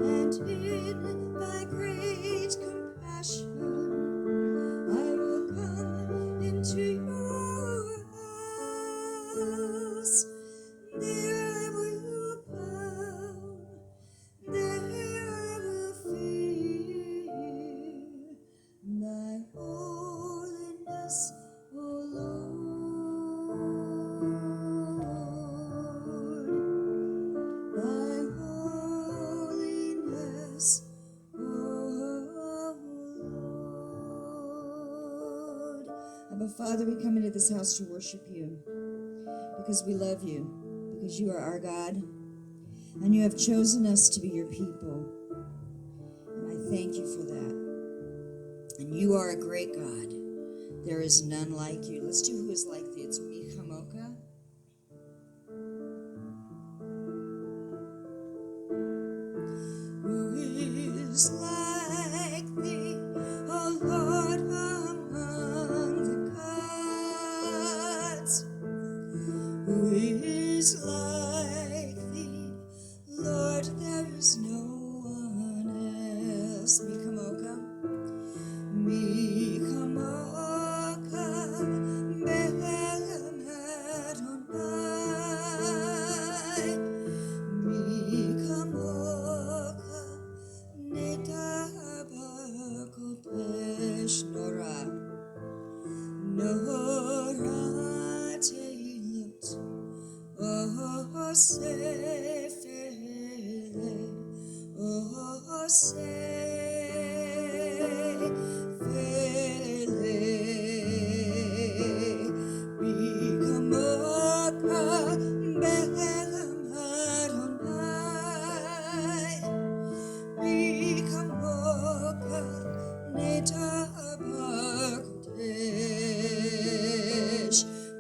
And in thy great compassion I will come into your house. There I will bow, there I will fear thy holiness, O Lord. Thy holiness, O Lord. Abba Father, we come into this house to worship you because we love you, because you are our God, and you have chosen us to be your people. And I thank you for that. And you are a great God. There is none like you. Let's do Who Is Like Thee. It's Mi Chamoka. Who is like thee, O Lord, among the gods? Who is like thee, Lord? There is no one else. Mi Chamoka. Mi Chamoka, Be'elam Adonai. Mi Chamoka, Nedabar Kodesh Nora. Nora Teilut, O Sefele, O Sefele. Mi Chamoka, Be'elam Adonai. Mi Chamoka, Nedabar Kodesh.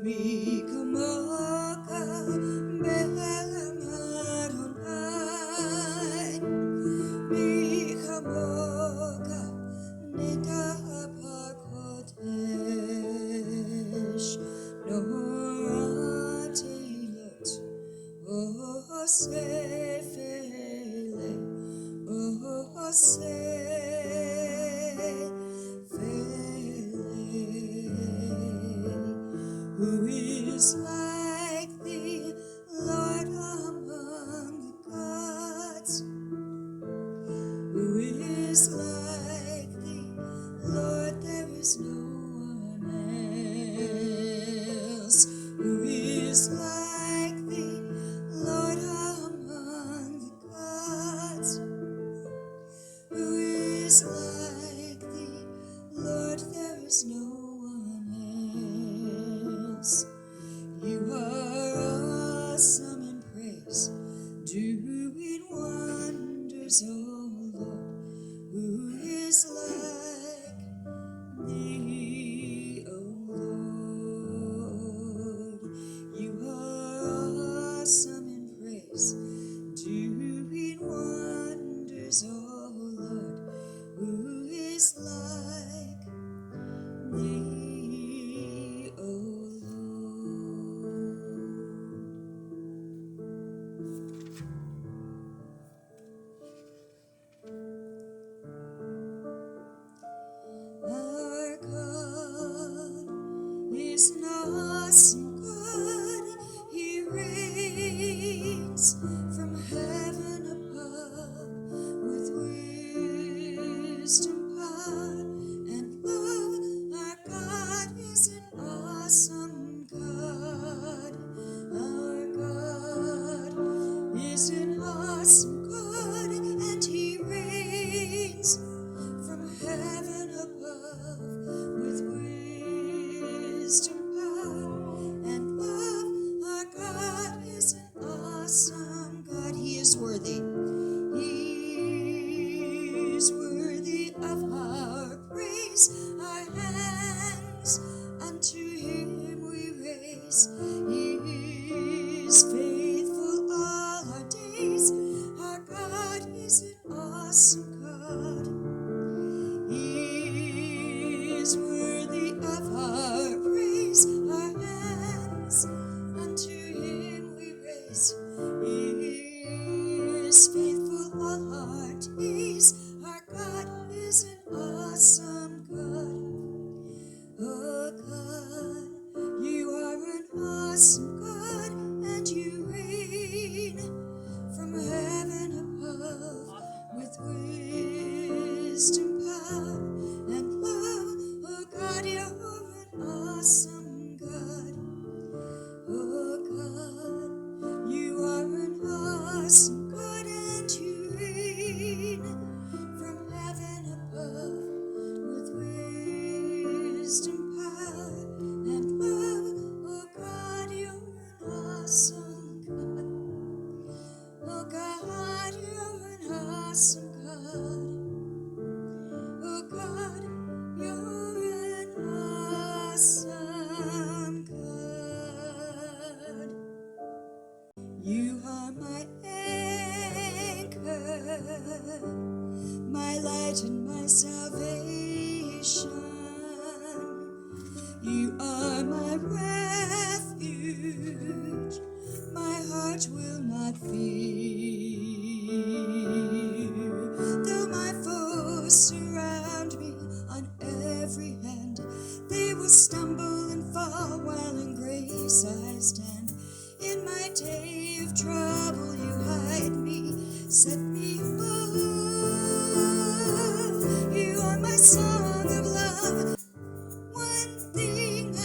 Mi Chamoka, Be'elam Adonai. Mi Chamoka, Nedabar Kodesh. Nora Teilut, O Sefele, O Sefele. Who is like thee, Lord, among the gods? Who is like thee, Lord? There is no one else. Who is like thee, Lord, among the gods? Who is like thee, Lord? There is no one else. You are awesome in praise, doing wonders, O Lord. Who is like thee, O Lord? You are awesome in praise, doing wonders, O Lord. Who is like thee, O Lord? Our God is an awesome God. He reigns from heaven above with wisdom, power, and love. Our God praise. He is faithful all our days. Our God is an awesome God. He is worthy of our praise. Our hands unto him we raise. He is faithful all our days. Our God is an awesome God. Oh God, you are an awesome God, and you reign from heaven above with wisdom, power, and love. Oh God, you're an awesome God. Oh God, you are an awesome God, and you reign from heaven above with wisdom, power, and love. Oh God, you're an awesome God. Oh God, you're an awesome God. Oh God, you're an awesome God. You are my anchor, my light and my salvation. You are my refuge, my heart will not fear. Though my foes surround me on every hand, they will stumble and fall while in grace I stand. In my day of trouble you hide me, set me above. You are my song of love. One thing I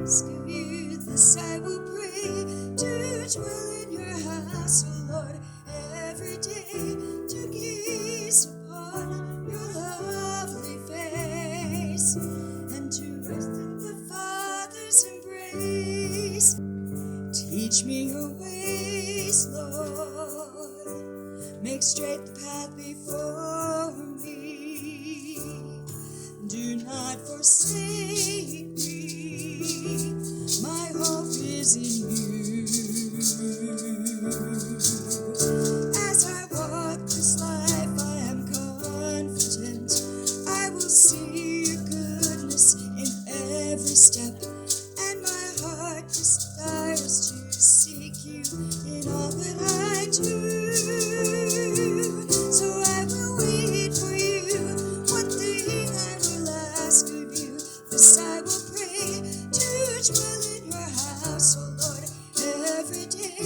ask of you, this I will pray, to dwell in your house, O Lord, every day, to gaze upon your lovely face, and to rest in the Father's embrace. Teach me your ways, Lord, make straight the path before me. Do not forsake me, my hope is in you. As I walk this life, I am confident I will see your goodness in every step, and my heart desires to seek you in all that I do. So I will wait for you. One thing I will ask of you, this I will pray, to dwell in your house, O Lord, every day,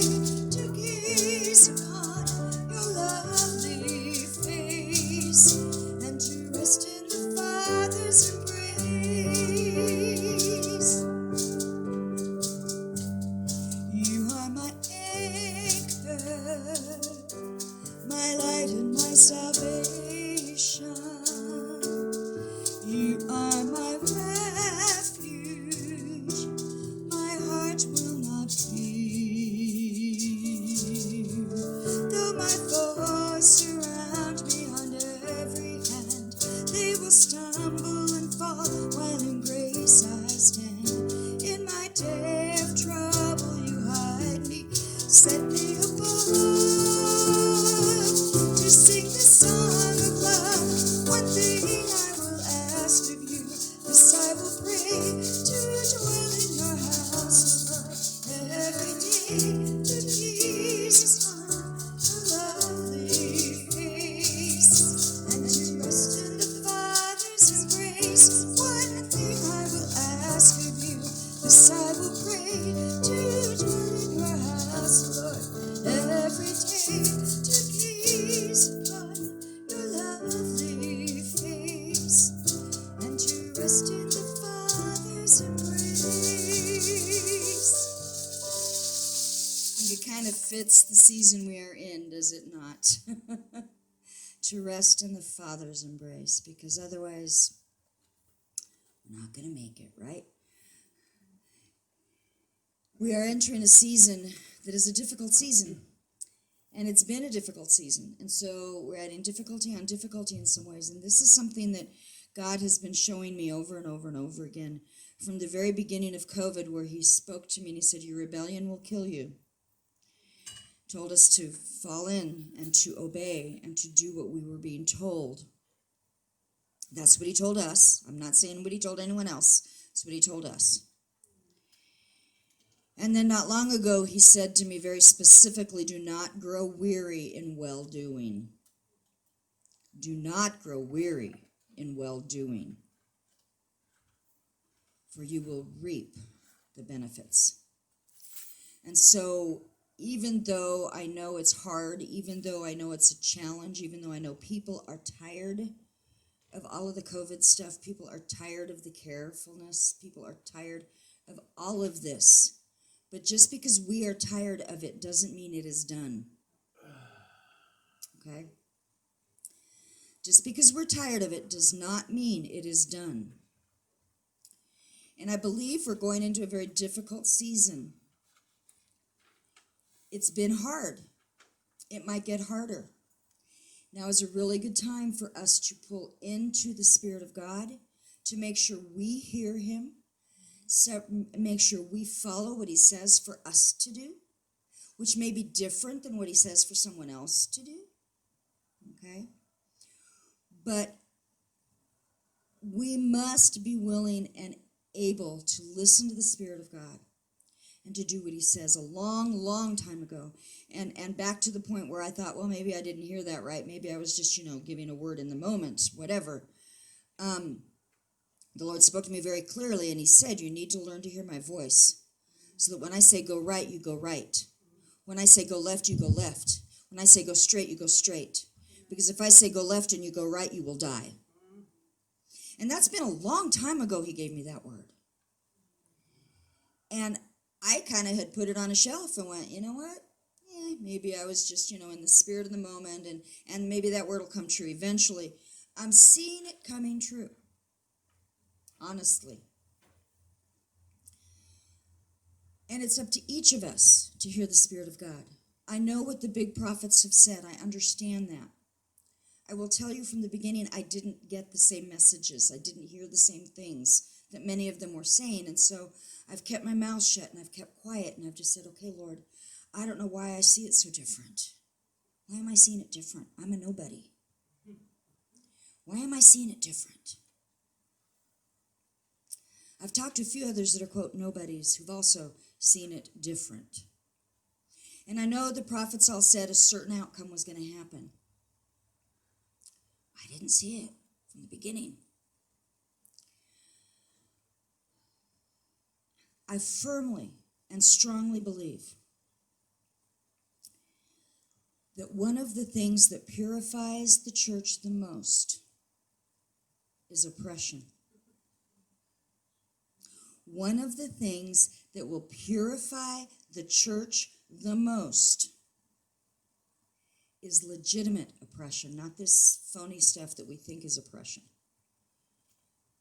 to gaze upon your lovely face, and to rest in the Father's embrace. You are my anchor, my light and my salvation. You are my refuge, my heart will not fear. Though my foes surround me on every hand, they will stumble and fall while in grace I stand. In my day of trouble you hide me, set me above, to sing this song of love. One thing I will ask of you, this I will pray, to dwell in your house, Lord, every day, to gaze upon your lovely face, and to rest in the Father's embrace. One thing I will ask of you, this I will pray, to dwell in your house, Lord, every day, to gaze upon your lovely face, and to rest in the Father's embrace. And it kind of fits the season we are in, does it not? To rest in the Father's embrace, because otherwise we're not going to make it, right? We are entering a season that is a difficult season, and it's been a difficult season, and so we're adding difficulty on difficulty in some ways, and this is something that God has been showing me over and over and over again from the very beginning of COVID, where he spoke to me and he said, your rebellion will kill you. Told us to fall in and to obey and to do what we were being told. That's what he told us. I'm not saying what he told anyone else. That's what he told us. And then not long ago, he said to me very specifically, do not grow weary in well-doing. Do not grow weary in well-doing, for you will reap the benefits. And so even though I know it's hard, even though I know it's a challenge, even though I know people are tired of all of the COVID stuff, people are tired of the carefulness, people are tired of all of this. But just because we are tired of it doesn't mean it is done. Okay? Just because we're tired of it does not mean it is done. And I believe we're going into a very difficult season. It's been hard. It might get harder. Now is a really good time for us to pull into the Spirit of God, to make sure we hear him, so make sure we follow what he says for us to do, which may be different than what he says for someone else to do. Okay? But we must be willing and able to listen to the Spirit of God and to do what he says a long, long time ago. And back to the point where I thought, well, maybe I didn't hear that right. Maybe I was just, giving a word in the moment, whatever. The Lord spoke to me very clearly, and he said, you need to learn to hear my voice, so that when I say go right, you go right. When I say go left, you go left. When I say go straight, you go straight. Because if I say go left and you go right, you will die. And that's been a long time ago he gave me that word. And I kind of had put it on a shelf and went, you know what? Maybe I was just, in the spirit of the moment, and maybe that word will come true eventually. I'm seeing it coming true. Honestly. And it's up to each of us to hear the Spirit of God. I know what the big prophets have said. I understand that. I will tell you from the beginning, I didn't get the same messages. I didn't hear the same things that many of them were saying. And so I've kept my mouth shut and I've kept quiet. And I've just said, okay, Lord, I don't know why I see it so different. Why am I seeing it different? I'm a nobody. Why am I seeing it different? I've talked to a few others that are, quote, nobodies who've also seen it different. And I know the prophets all said a certain outcome was going to happen. I didn't see it from the beginning. I firmly and strongly believe that one of the things that purifies the church the most is oppression. One of the things that will purify the church the most is legitimate oppression, not this phony stuff that we think is oppression.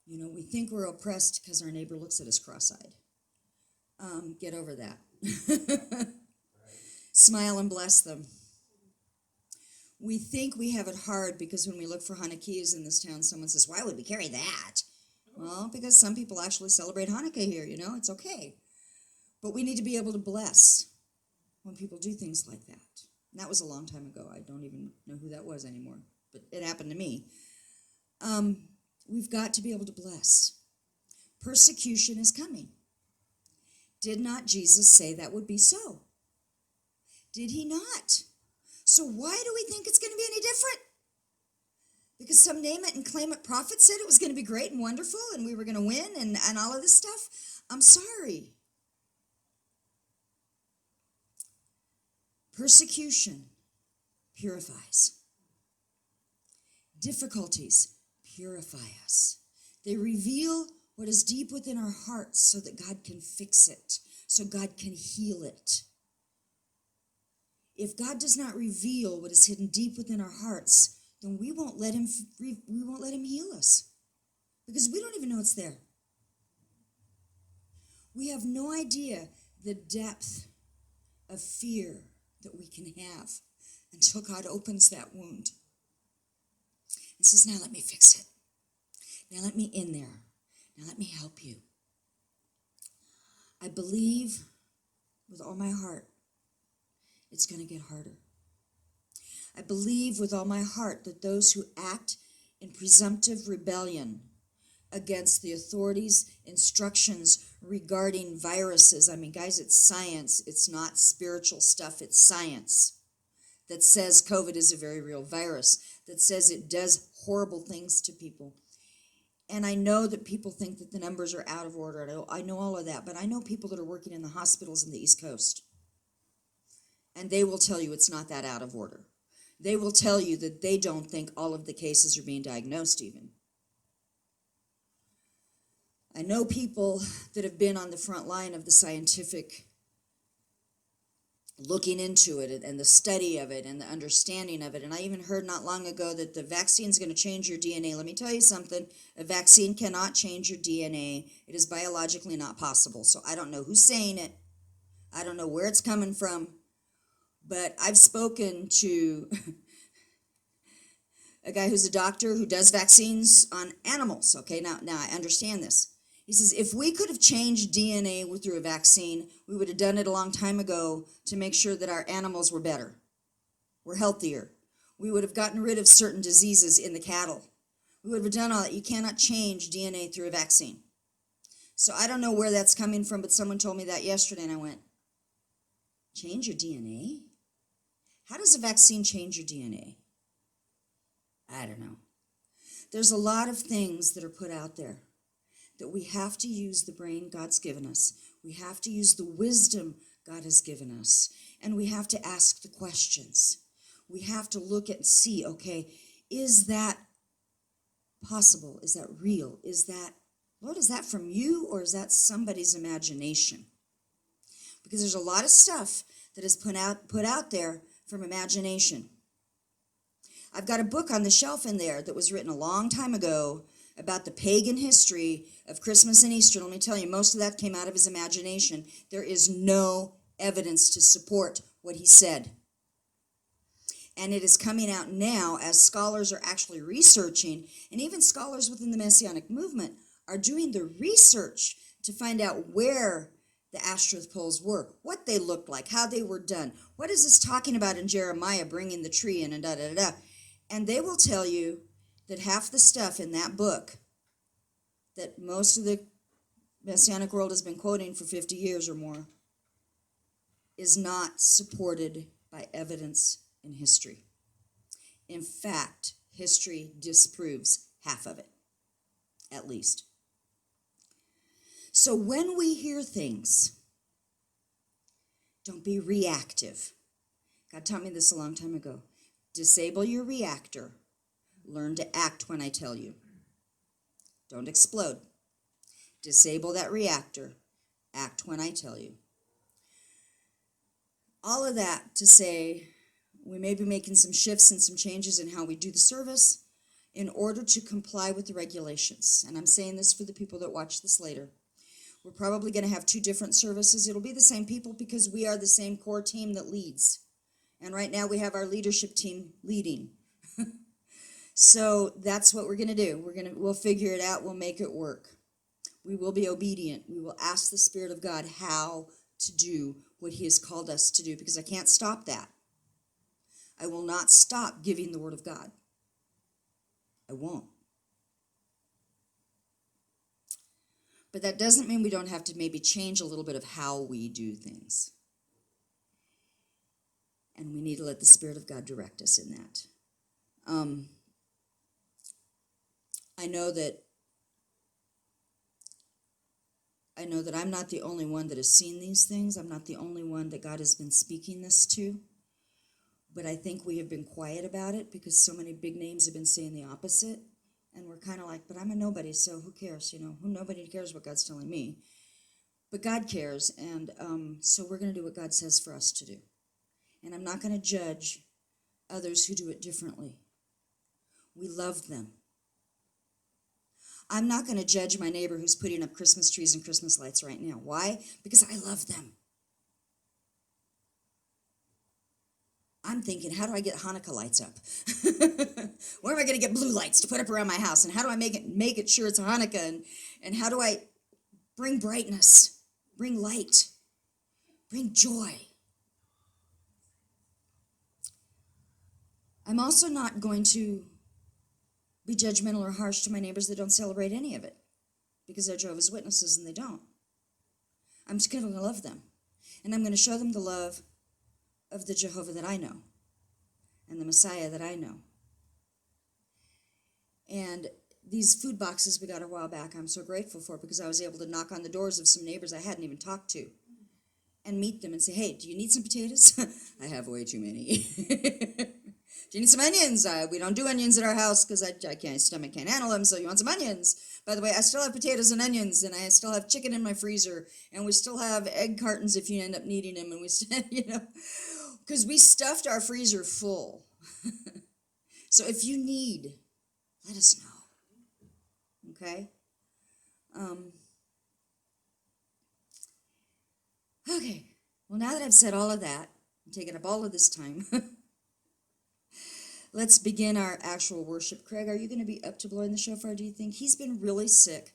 We think we're oppressed because our neighbor looks at us cross-eyed. Get over that. Smile and bless them. We think we have it hard because when we look for Hanukkahs in this town, someone says, why would we carry that? Well, because some people actually celebrate Hanukkah here, it's okay. But we need to be able to bless when people do things like that. And that was a long time ago. I don't even know who that was anymore, but it happened to me. We've got to be able to bless. Persecution is coming. Did not Jesus say that would be so? Did he not? So why do we think it's going to be any different? Because some name it and claim it prophet said it was going to be great and wonderful and we were going to win and all of this stuff? I'm sorry. Persecution purifies. Difficulties purify us. They reveal what is deep within our hearts so that God can fix it, so God can heal it. If God does not reveal what is hidden deep within our hearts, then we won't let him heal us, because we don't even know it's there. We have no idea the depth of fear that we can have until God opens that wound and says, now let me fix it. Now let me in there. Now let me help you. I believe with all my heart it's going to get harder. I believe with all my heart that those who act in presumptive rebellion against the authorities' instructions regarding viruses, I mean, guys, it's science. It's not spiritual stuff. It's science that says COVID is a very real virus, that says it does horrible things to people. And I know that people think that the numbers are out of order. I know all of that, but I know people that are working in the hospitals in the East Coast, and they will tell you it's not that out of order. They will tell you that they don't think all of the cases are being diagnosed even. I know people that have been on the front line of the scientific looking into it and the study of it and the understanding of it. And I even heard not long ago that the vaccine is going to change your DNA. Let me tell you something. A vaccine cannot change your DNA. It is biologically not possible. So I don't know who's saying it. I don't know where it's coming from. But I've spoken to a guy who's a doctor who does vaccines on animals. Okay, now I understand this. He says, if we could have changed DNA through a vaccine, we would have done it a long time ago to make sure that our animals were better, were healthier. We would have gotten rid of certain diseases in the cattle. We would have done all that. You cannot change DNA through a vaccine. So I don't know where that's coming from, but someone told me that yesterday, and I went, change your DNA? How does a vaccine change your DNA? I don't know. There's a lot of things that are put out there that we have to use the brain God's given us. We have to use the wisdom God has given us. And we have to ask the questions. We have to look at and see, okay, is that possible? Is that real? Is that, Lord, is that from you or is that somebody's imagination? Because there's a lot of stuff that is put out there from imagination. I've got a book on the shelf in there that was written a long time ago about the pagan history of Christmas and Easter. Let me tell you, most of that came out of his imagination. There is no evidence to support what he said. And it is coming out now as scholars are actually researching, and even scholars within the Messianic movement are doing the research to find out where the Ashtoreth poles were, what they looked like, how they were done. What is this talking about in Jeremiah, bringing the tree in and da-da-da-da? And they will tell you that half the stuff in that book that most of the Messianic world has been quoting for 50 years or more is not supported by evidence in history. In fact, history disproves half of it, at least. So when we hear things, don't be reactive. God taught me this a long time ago. Disable your reactor. Learn to act when I tell you. Don't explode. Disable that reactor. Act when I tell you. All of that to say we may be making some shifts and some changes in how we do the service in order to comply with the regulations. And I'm saying this for the people that watch this later. We're probably going to have 2 different services. It'll be the same people because we are the same core team that leads. And right now we have our leadership team leading. So that's what we're going to do. We'll figure it out. We'll make it work. We will be obedient. We will ask the Spirit of God how to do what he has called us to do, because I can't stop that. I will not stop giving the Word of God. I won't. But that doesn't mean we don't have to maybe change a little bit of how we do things. And we need to let the Spirit of God direct us in that. I know that I'm not the only one that has seen these things. I'm not the only one that God has been speaking this to. But I think we have been quiet about it because so many big names have been saying the opposite. And we're kind of like, but I'm a nobody, so who cares? Nobody cares what God's telling me. But God cares, and so we're going to do what God says for us to do. And I'm not going to judge others who do it differently. We love them. I'm not going to judge my neighbor who's putting up Christmas trees and Christmas lights right now. Why? Because I love them. I'm thinking, how do I get Hanukkah lights up? Where am I going to get blue lights to put up around my house? And how do I make it sure it's Hanukkah? And how do I bring brightness, bring light, bring joy? I'm also not going to be judgmental or harsh to my neighbors that don't celebrate any of it, because they're Jehovah's Witnesses and they don't. I'm just going to love them. And I'm going to show them the love of the Jehovah that I know and the Messiah that I know. And these food boxes we got a while back, I'm so grateful for, because I was able to knock on the doors of some neighbors I hadn't even talked to and meet them and say, hey, do you need some potatoes? I have way too many. Do you need some onions? We don't do onions at our house because stomach can't handle them, so you want some onions? By the way, I still have potatoes and onions, and I still have chicken in my freezer, and we still have egg cartons if you end up needing them, and we still, because we stuffed our freezer full. So if you need, let us know. Okay? Okay. Well, now that I've said all of that, I'm taking up all of this time. Let's begin our actual worship. Craig, are you going to be up to blowing the shofar, do you think? He's been really sick.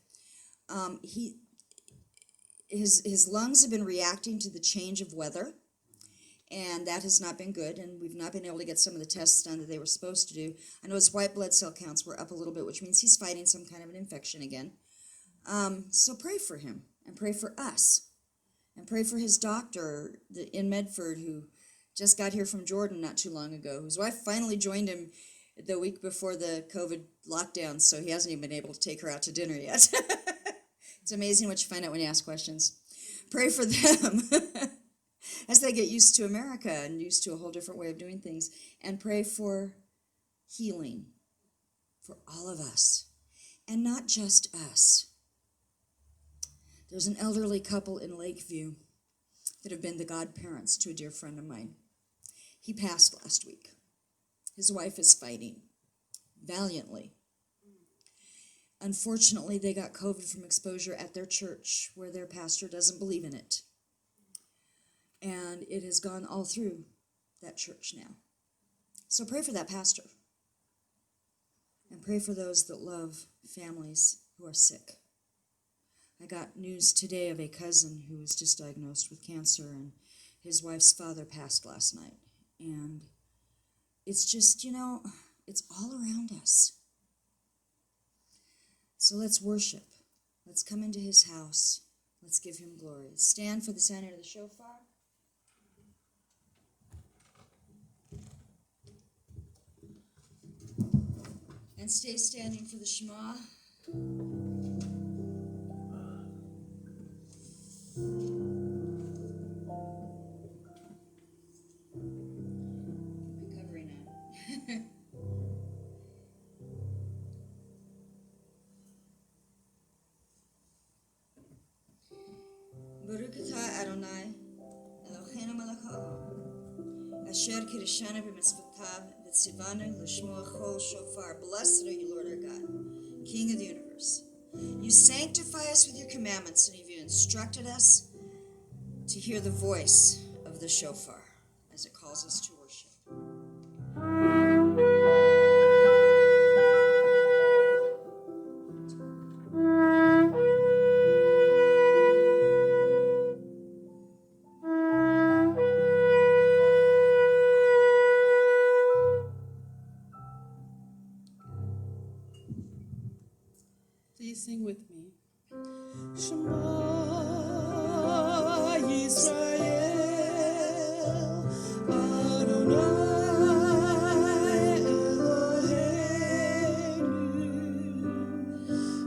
His lungs have been reacting to the change of weather, and that has not been good, and we've not been able to get some of the tests done that they were supposed to do. I know his white blood cell counts were up a little bit, which means he's fighting some kind of an infection again. So pray for him, and pray for us, and pray for his doctor in Medford, who just got here from Jordan not too long ago, whose wife finally joined him the week before the COVID lockdown, so he hasn't even been able to take her out to dinner yet. It's amazing what you find out when you ask questions. Pray for them as they get used to America and used to a whole different way of doing things. And pray for healing for all of us, and not just us. There's an elderly couple in Lakeview that have been the godparents to a dear friend of mine. He passed last week. His wife is fighting valiantly. Unfortunately, they got COVID from exposure at their church, where their pastor doesn't believe in it. And it has gone all through that church now. So pray for that pastor. And pray for those that love families who are sick. I got news today of a cousin who was just diagnosed with cancer, and his wife's father passed last night. And it's just, it's all around us. So let's worship. Let's come into his house. Let's give him glory. Stand for the sounding of the shofar. And stay standing for the Shema. Recovery now. Baruch atah Adonai, Eloheinu melech haolam, asher kirishanu b'mitzvotav v'tzivanu l'shmoa chol shofar. Blessed are you, Lord our God, King of the universe. You sanctify us with your commandments, and you instructed us to hear the voice of the shofar as it calls us to worship. Please sing with me. Shema Yisrael, Adonai Eloheinu,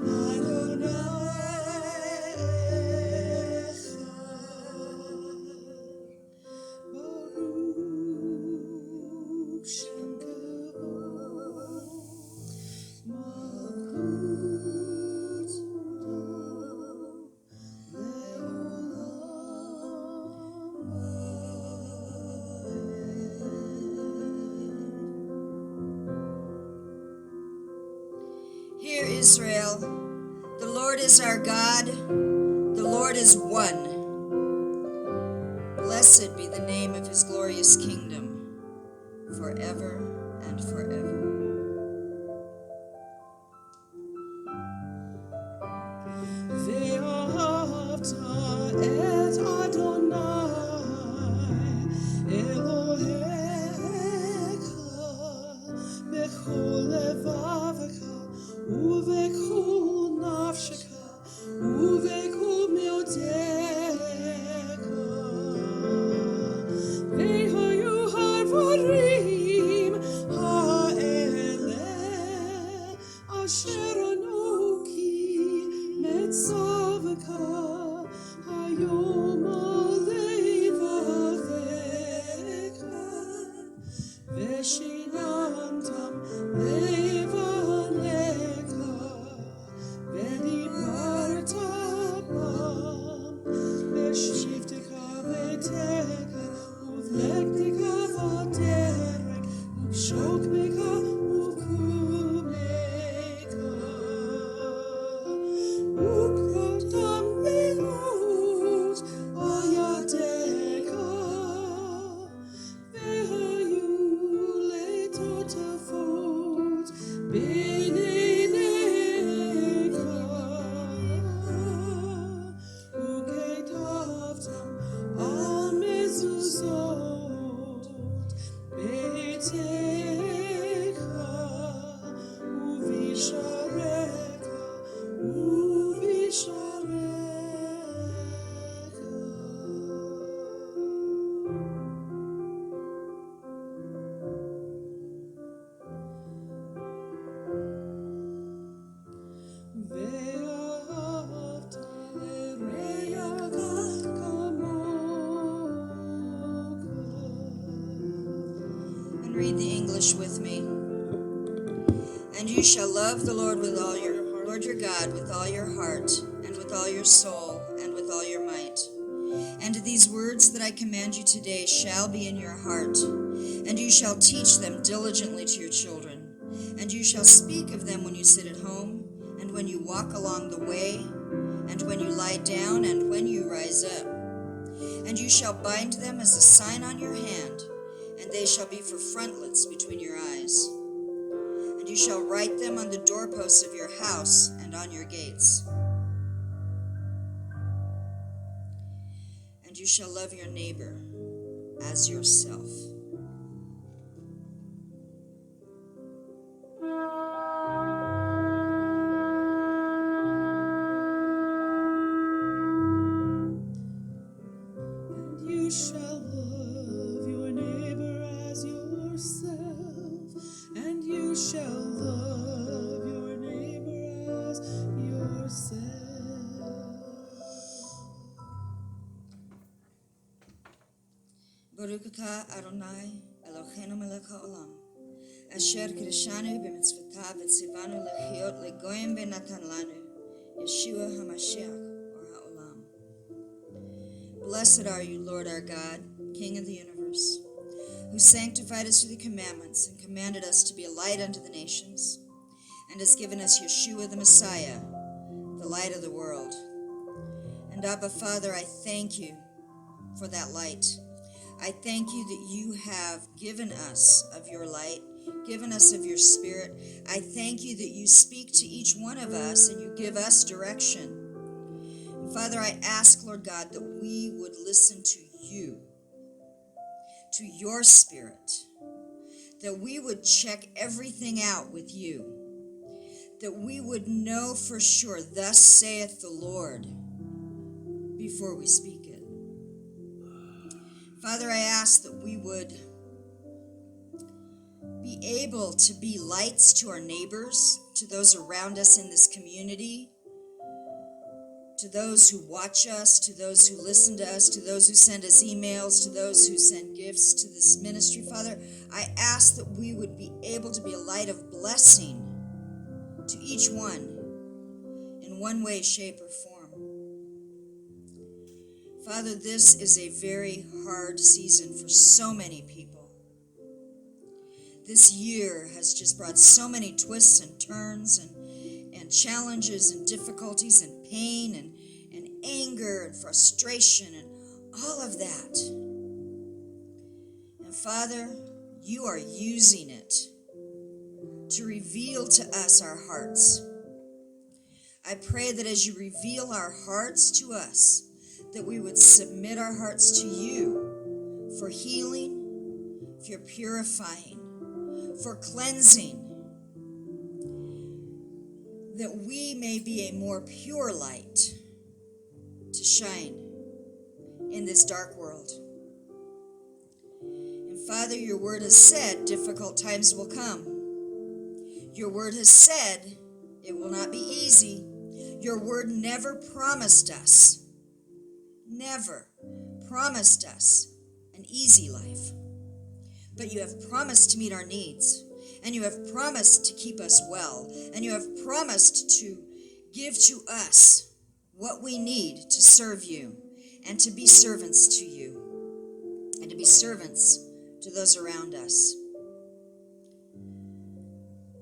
Adonai Echad, Baruch Shem Kavod, Malchut Hear, Israel, the Lord is our God, the Lord is one. Blessed be the name of his glorious kingdom. forever and forever. ואהבת את אדוני אלוהיך בכל לבבך ובכל נפשך ובכל מאודך. והיו הדברים האלה אשר אנוכי מצווך היום על לבביך ושיננתם לבניך ודיברת בם בשבתך ביתך ובלכתך בדרך ובשוכבך ובקומך וכתבתם ברות על ידיך והיו לטוטפות בין עיניך וכתבתם על מזוזות ביתך ובשעריך ואהבת לרעך כמוך. And read the English with me. And you shall love the Lord with all your Lord your God with all your heart and with all your soul and with all your might. And these words that I command you today shall be in your heart, and you shall teach them diligently to your children, and you shall speak of them when you sit at home, and when you walk along the way, and when you lie down, and when you rise up. And you shall bind them as a sign on your hand, and they shall be for frontlets between your eyes. And you shall write them on the doorposts of your house and on your gates. And you shall love your neighbor as yourself. And you shall love your neighbor as yourself, and you shall love your neighbor as yourself. Baruch atah Adonai Eloheinu melech haolam, asher kirishanu b'mitzvotav v'tzivanu lechiot legoyim v'natan lanu, Yeshua HaMashiach or Ha'olam. Blessed are you, Lord our God, King of the universe, who sanctified us through the commandments and commanded us to be a light unto the nations, and has given us Yeshua the Messiah, the light of the world. And Abba, Father, I thank you for that light. I thank you that you have given us of your light, given us of your spirit. I thank you that you speak to each one of us and you give us direction. And Father, I ask, Lord God, that we would listen to you, to your spirit, that we would check everything out with you, that we would know for sure, thus saith the Lord, before we speak it. Father, I ask that we would be able to be lights to our neighbors, to those around us in this community, to those who watch us, to those who listen to us, to those who send us emails, to those who send gifts to this ministry. Father, I ask that we would be able to be a light of blessing to each one in one way, shape, or form. Father, this is a very hard season for so many people. This year has just brought so many twists and turns and challenges and difficulties and pain and anger and frustration and all of that. And Father, you are using it to reveal to us our hearts. I pray that as you reveal our hearts to us, that we would submit our hearts to you for healing, for purifying, for cleansing, that we may be a more pure light to shine in this dark world. And Father, your word has said difficult times will come. Your word has said it will not be easy. Your word never promised us an easy life. But you have promised to meet our needs, and you have promised to keep us well, and you have promised to give to us what we need to serve you and to be servants to you and to be servants to those around us.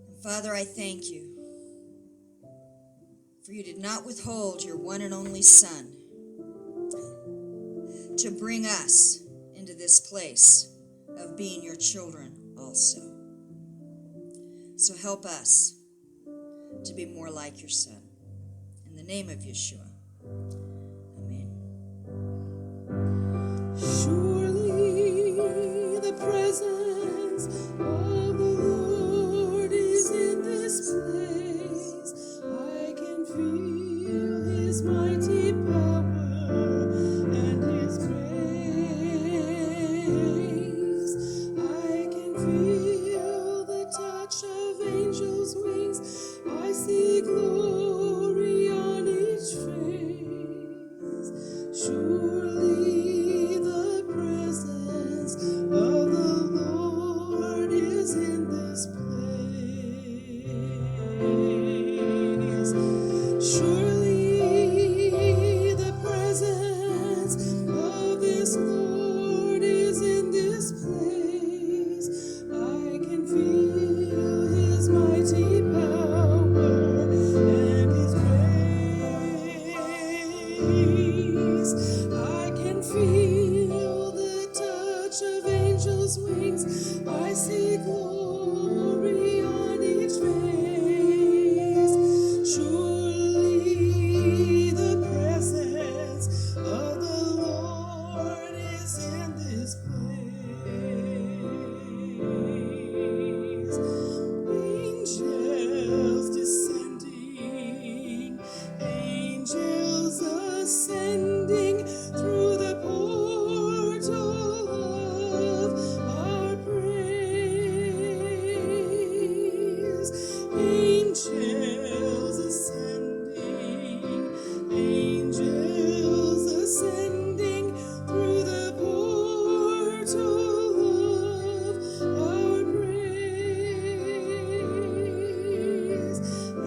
And Father, I thank you, for you did not withhold your one and only Son to bring us into this place of being your children also. So help us to be more like your Son. In the name of Yeshua. Amen. Surely the presence of the Lord is in this place. I can feel his mighty power and his grace. I can feel the touch of angels' wings. I see glory on each face. Surely the presence of the Lord is in this place. Surely the presence of this Lord is in this place. I can feel his mighty power and his grace. I can feel the touch of angels' wings. I see glory on each face. Surely the presence of the Lord is in this place. Angels descending, angels ascending through the portal of our praise. Angels ascending, angels ascending through the portal of our praise.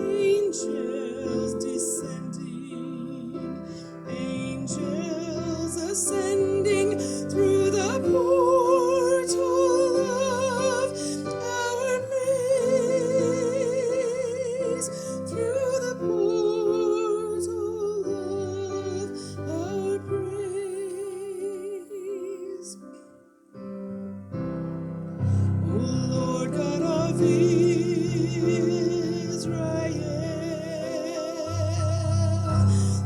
Angels descending, angels ascending through the portal of our praise, through the portal of our praise. O Lord God of Israel,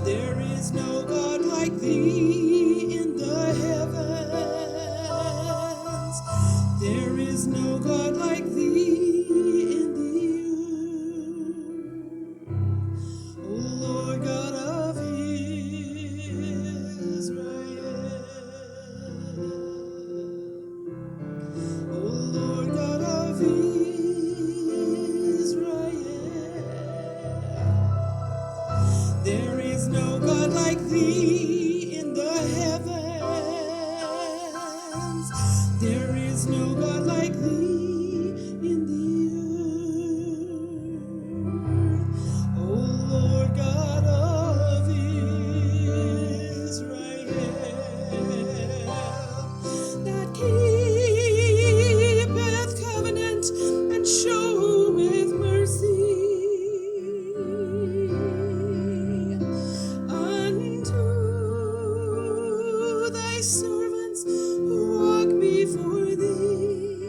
there is no God like thee in the heavens. There is no God like thee in the earth. O Lord God of Israel. O Lord God of Israel, there is no God like thee in the heavens. There is no God like thee in the earth. O Lord God of Israel, that keepeth covenant and showeth mercy unto thy servants who walk before thee.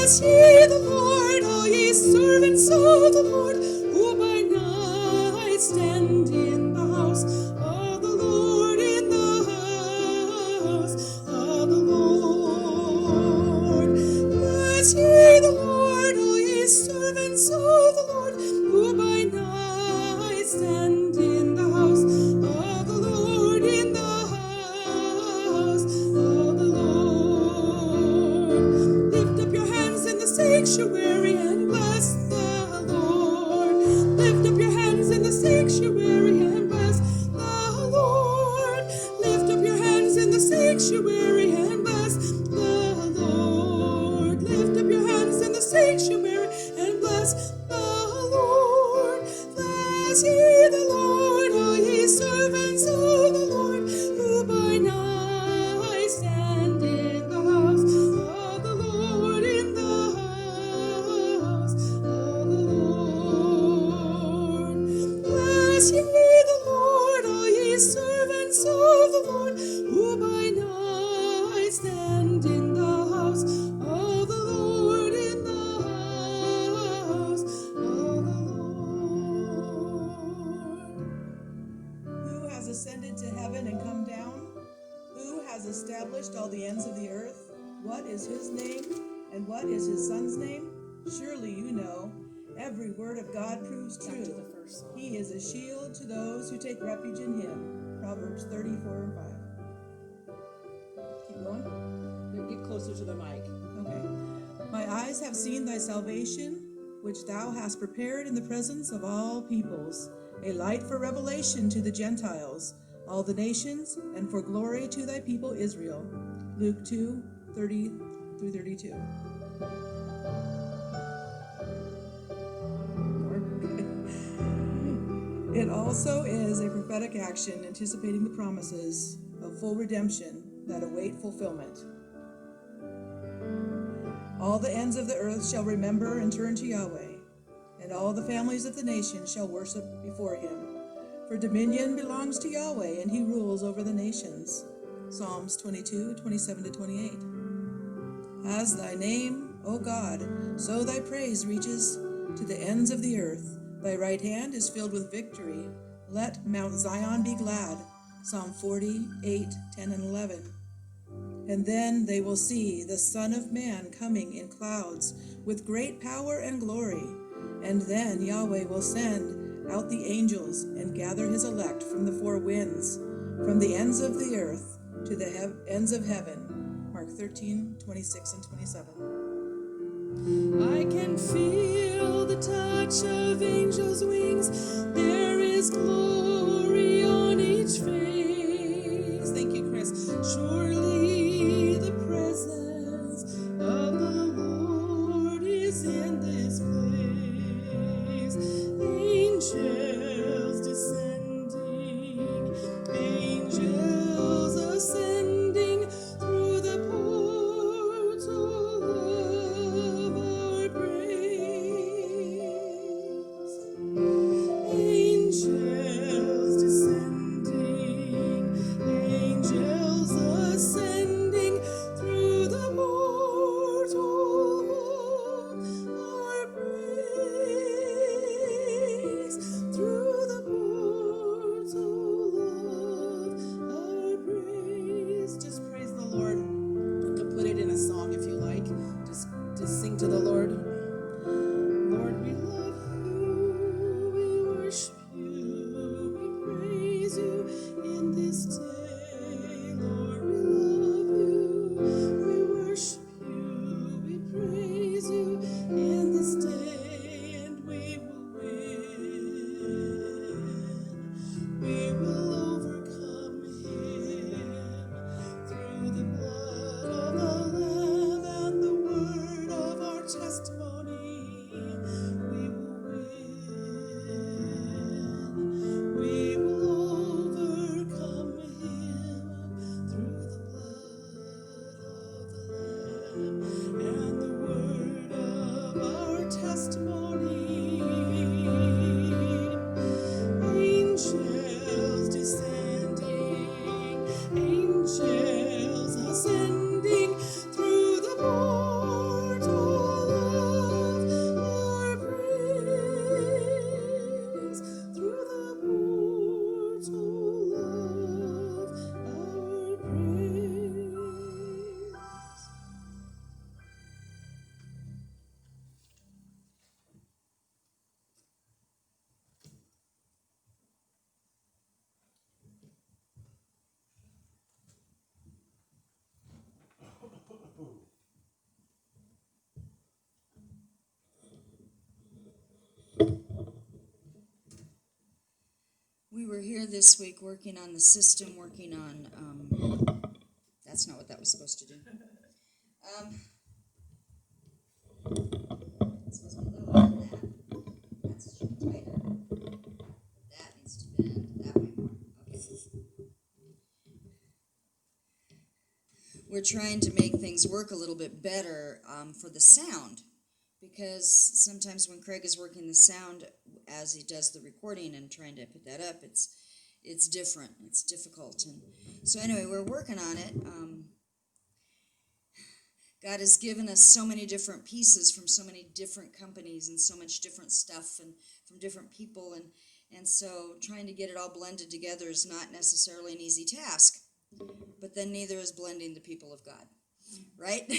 Bless ye the Lord, all ye servants of the Lord, who by night stand in the house of the Lord, in the house of the Lord. Bless ye the Lord, all ye servants of the Lord, who by night stand in the house of the Lord, in the house of the Lord. Lift up your hands in the sanctuary and bless the Lord. Lift up your hands in the sanctuary and bless the Lord. Lift up your hands in the sanctuary and bless the Lord. Lift up your hands in the sanctuary and bless the Lord. Bless ye the Lord, all ye servants of the Lord, who by night stand in the house of the Lord, in the house of the Lord. Bless ye the Lord, all ye servants of the Lord, who by night stand in the house of the Lord, in the house of the Lord. Who has ascended to heaven and come down? Who has established all the ends of the earth? What is his name? And what is his son's name? Surely you know. Every word of God proves true. He is a shield to those who take refuge in him. Proverbs 34 and 5. Keep going. Get closer to the mic. Okay. My eyes have seen thy salvation, which thou hast prepared in the presence of all peoples, a light for revelation to the Gentiles, all the nations, and for glory to thy people Israel. Luke 2:30 through 32. It also is a prophetic action anticipating the promises of full redemption that await fulfillment. All the ends of the earth shall remember and turn to Yahweh, and all the families of the nations shall worship before him. For dominion belongs to Yahweh, and he rules over the nations. Psalms 22:27-28. As thy name, O God, so thy praise reaches to the ends of the earth. Thy right hand is filled with victory. Let Mount Zion be glad. Psalm 48:10 and 11. And then they will see the Son of Man coming in clouds with great power and glory. And then Yahweh will send out the angels and gather his elect from the four winds, from the ends of the earth to the ends of heaven. Mark 13:26 and 27. I can feel the touch of angels' wings. There is glory on each face. Thank you, Chris. Surely the presence of the Lord is in this place. Angels descending, angels ascending through the portal of our praise. Angels descending, angels ascending through the portal of our praise. Through the portal of our praise. Just praise the Lord. You can put it in a song if you like. Just sing to the Lord. Lord, we love you, we worship you, we praise you in this day. Lord, we love you, we worship you, we praise you in this day, and we will win. We will overcome him through the blood of the Lamb and the word of our testimony. were here this week working on the system, working on, that's not what that was supposed to do. It's supposed to be a little like that. That's should be tighter. That needs to bend that way more. Okay. We're trying to make things work a little bit better for the sound, because sometimes when Craig is working the sound as he does the recording and trying to put that up, it's different. It's difficult. And so anyway, we're working on it. God has given us so many different pieces from so many different companies and so much different stuff and from different people. And so trying to get it all blended together is not necessarily an easy task. But then neither is blending the people of God. Right?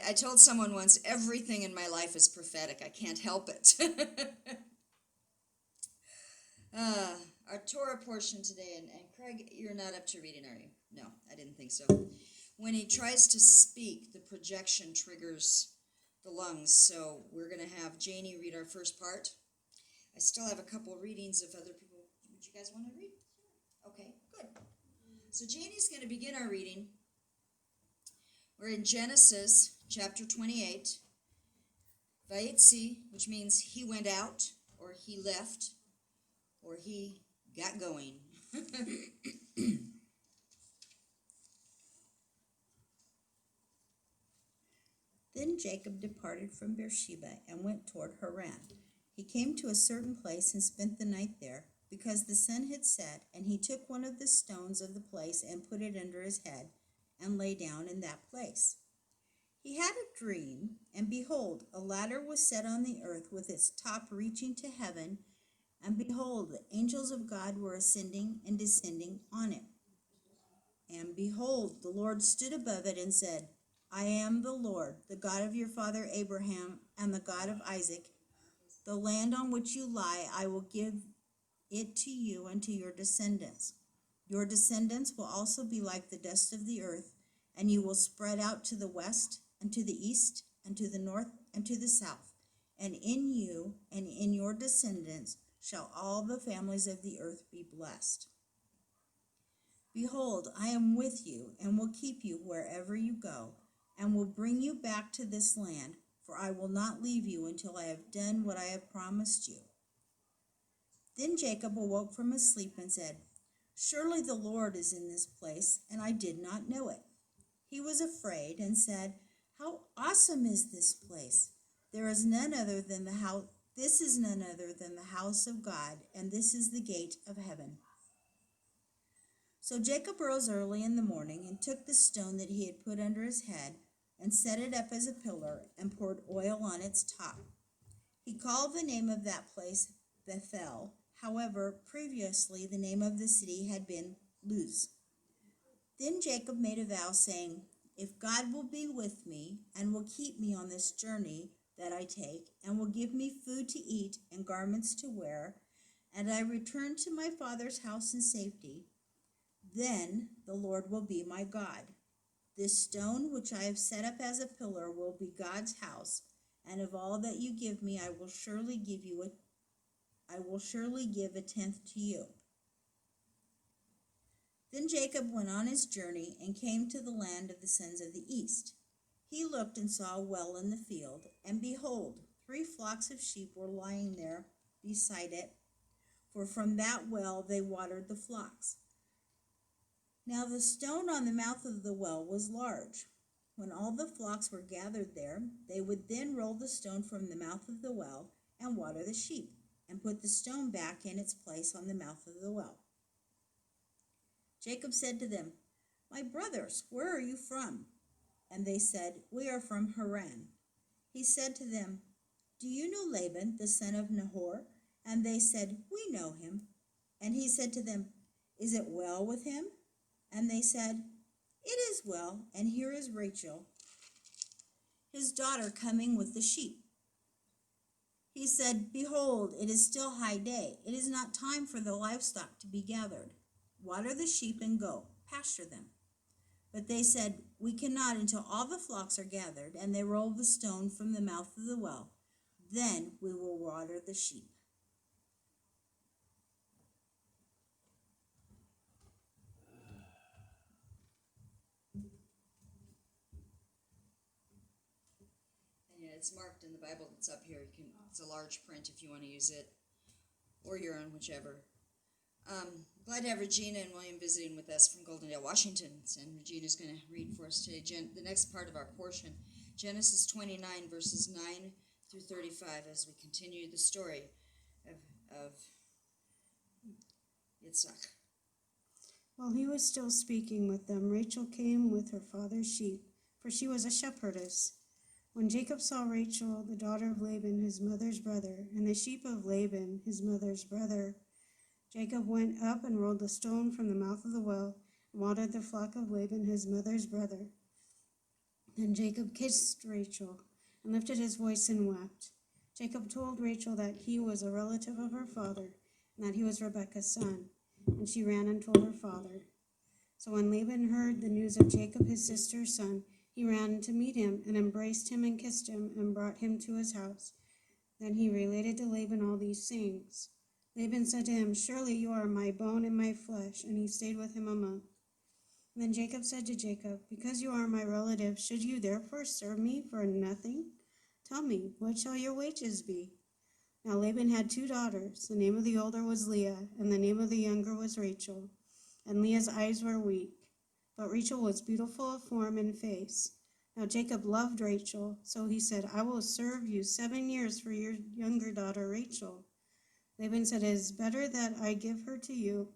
I told someone once, everything in my life is prophetic. I can't help it. Our Torah portion today, and Craig, you're not up to reading, are you? No, I didn't think so. When he tries to speak, the projection triggers the lungs. So we're going to have Janie read our first part. I still have a couple readings if other people, would you guys want to read? Okay, good. So Janie's going to begin our reading. We're in Genesis chapter 28. Vayetze, which means he went out, or he left, or he got going. Then Jacob departed from Beersheba and went toward Haran. He came to a certain place and spent the night there, because the sun had set, and he took one of the stones of the place and put it under his head, and lay down in that place. He had a dream, and behold, a ladder was set on the earth with its top reaching to heaven, and behold, the angels of God were ascending and descending on it. And behold, the Lord stood above it and said, I am the Lord, the God of your father Abraham, and the God of Isaac. The land on which you lie, I will give it to you and to your descendants. Your descendants will also be like the dust of the earth, and you will spread out to the west, and to the east, and to the north, and to the south. And in you and in your descendants shall all the families of the earth be blessed. Behold, I am with you, and will keep you wherever you go, and will bring you back to this land, for I will not leave you until I have done what I have promised you. Then Jacob awoke from his sleep and said, Surely the Lord is in this place, and I did not know it. He was afraid and said, How awesome is this place! This is none other than the house of God, and this is the gate of heaven. So Jacob rose early in the morning and took the stone that he had put under his head and set it up as a pillar and poured oil on its top. He called the name of that place Bethel. However, previously the name of the city had been Luz. Then Jacob made a vow, saying, If God will be with me and will keep me on this journey that I take, and will give me food to eat and garments to wear, and I return to my father's house in safety, then the Lord will be my God. This stone which I have set up as a pillar will be God's house, and of all that you give me, I will surely give a tenth to you. Then Jacob went on his journey and came to the land of the sons of the east. He looked and saw a well in the field, and behold, 3 flocks of sheep were lying there beside it, for from that well they watered the flocks. Now the stone on the mouth of the well was large. When all the flocks were gathered there, they would then roll the stone from the mouth of the well and water the sheep, and put the stone back in its place on the mouth of the well. Jacob said to them, My brothers, where are you from? And they said, We are from Haran. He said to them, Do you know Laban, the son of Nahor? And they said, We know him. And he said to them, Is it well with him? And they said, It is well, and here is Rachel, his daughter, coming with the sheep. He said, Behold, it is still high day. It is not time for the livestock to be gathered. Water the sheep and go, pasture them. But they said, We cannot until all the flocks are gathered, and they rolled the stone from the mouth of the well. Then we will water the sheep. it's marked in the Bible that's up here. It's a large print if you want to use it, or your own, whichever. Glad to have Regina and William visiting with us from Goldendale, Washington. And Regina's going to read for us today the next part of our portion, Genesis 29, verses 9 through 35, as we continue the story of Yitzhak. While he was still speaking with them, Rachel came with her father's sheep, for she was a shepherdess. When Jacob saw Rachel, the daughter of Laban, his mother's brother, and the sheep of Laban, his mother's brother, Jacob went up and rolled the stone from the mouth of the well, and watered the flock of Laban, his mother's brother. Then Jacob kissed Rachel, and lifted his voice and wept. Jacob told Rachel that he was a relative of her father, and that he was Rebekah's son, and she ran and told her father. So when Laban heard the news of Jacob his sister's son, he ran to meet him, and embraced him and kissed him, and brought him to his house. Then he related to Laban all these things. Laban said to him, "Surely you are my bone and my flesh," and he stayed with him a month. Then Jacob said to Jacob, "Because you are my relative, should you therefore serve me for nothing? Tell me, what shall your wages be?" Now Laban had 2 daughters. The name of the older was Leah, and the name of the younger was Rachel. And Leah's eyes were weak, but Rachel was beautiful of form and face. Now Jacob loved Rachel, so he said, "I will serve you 7 years for your younger daughter Rachel." Laban said, "It is better that I give her to you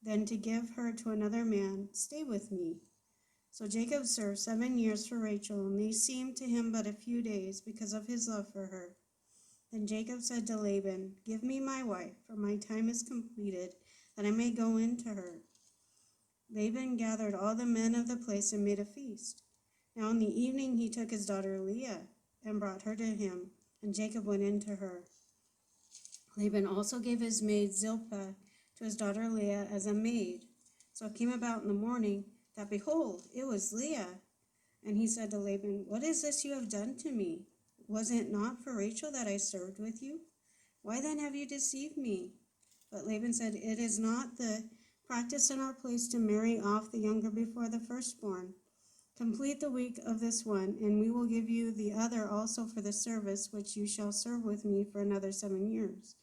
than to give her to another man. Stay with me." So Jacob served 7 years for Rachel, and they seemed to him but a few days because of his love for her. Then Jacob said to Laban, "Give me my wife, for my time is completed, that I may go in to her." Laban gathered all the men of the place and made a feast. Now in the evening he took his daughter Leah and brought her to him, and Jacob went in to her. Laban also gave his maid Zilpah to his daughter Leah as a maid. So it came about in the morning that, behold, it was Leah. And he said to Laban, "What is this you have done to me? Was it not for Rachel that I served with you? Why then have you deceived me?" But Laban said, "It is not the practice in our place to marry off the younger before the firstborn. Complete the week of this one, and we will give you the other also for the service which you shall serve with me for another 7 years.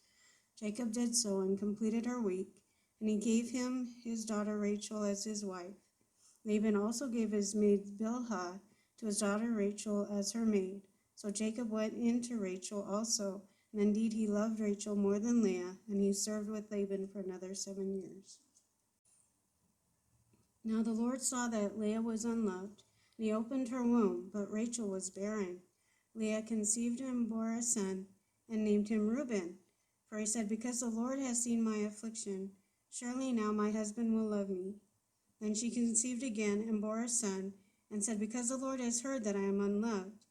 Jacob did so and completed her week, and he gave him his daughter Rachel as his wife. Laban also gave his maid Bilhah to his daughter Rachel as her maid. So Jacob went in to Rachel also, and indeed he loved Rachel more than Leah, and he served with Laban for another 7 years. Now the Lord saw that Leah was unloved, and he opened her womb, but Rachel was barren. Leah conceived and bore a son, and named him Reuben. For he said, "Because the Lord has seen my affliction, surely now my husband will love me." Then she conceived again and bore a son, and said, "Because the Lord has heard that I am unloved,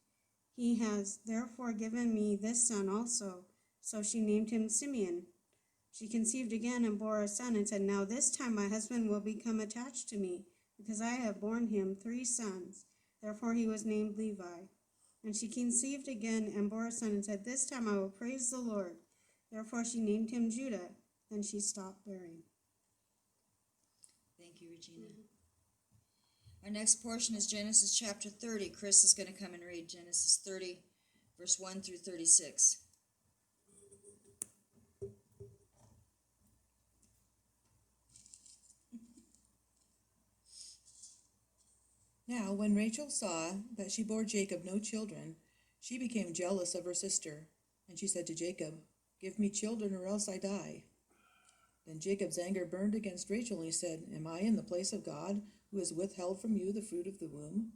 he has therefore given me this son also." So she named him Simeon. She conceived again and bore a son, and said, "Now this time my husband will become attached to me, because I have borne him 3 sons. Therefore he was named Levi. And she conceived again and bore a son, and said, "This time I will praise the Lord." Therefore she named him Judah. Then she stopped bearing. Thank you, Regina. Our next portion is Genesis chapter 30. Chris is going to come and read Genesis 30, verse 1 through 36. Now when Rachel saw that she bore Jacob no children, she became jealous of her sister, and she said to Jacob, "Give me children, or else I die." Then Jacob's anger burned against Rachel, and he said, "Am I in the place of God, who has withheld from you the fruit of the womb?"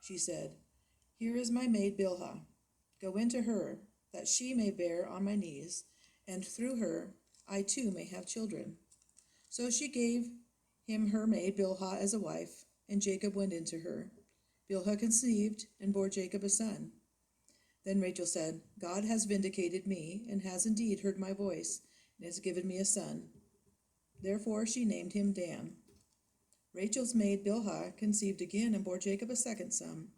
She said, "Here is my maid Bilhah. Go into her, that she may bear on my knees, and through her I too may have children." So she gave him her maid Bilhah as a wife, and Jacob went into her. Bilhah conceived and bore Jacob a son. Then Rachel said, "God has vindicated me, and has indeed heard my voice, and has given me a son." Therefore she named him Dan. Rachel's maid Bilhah conceived again and bore Jacob a second son.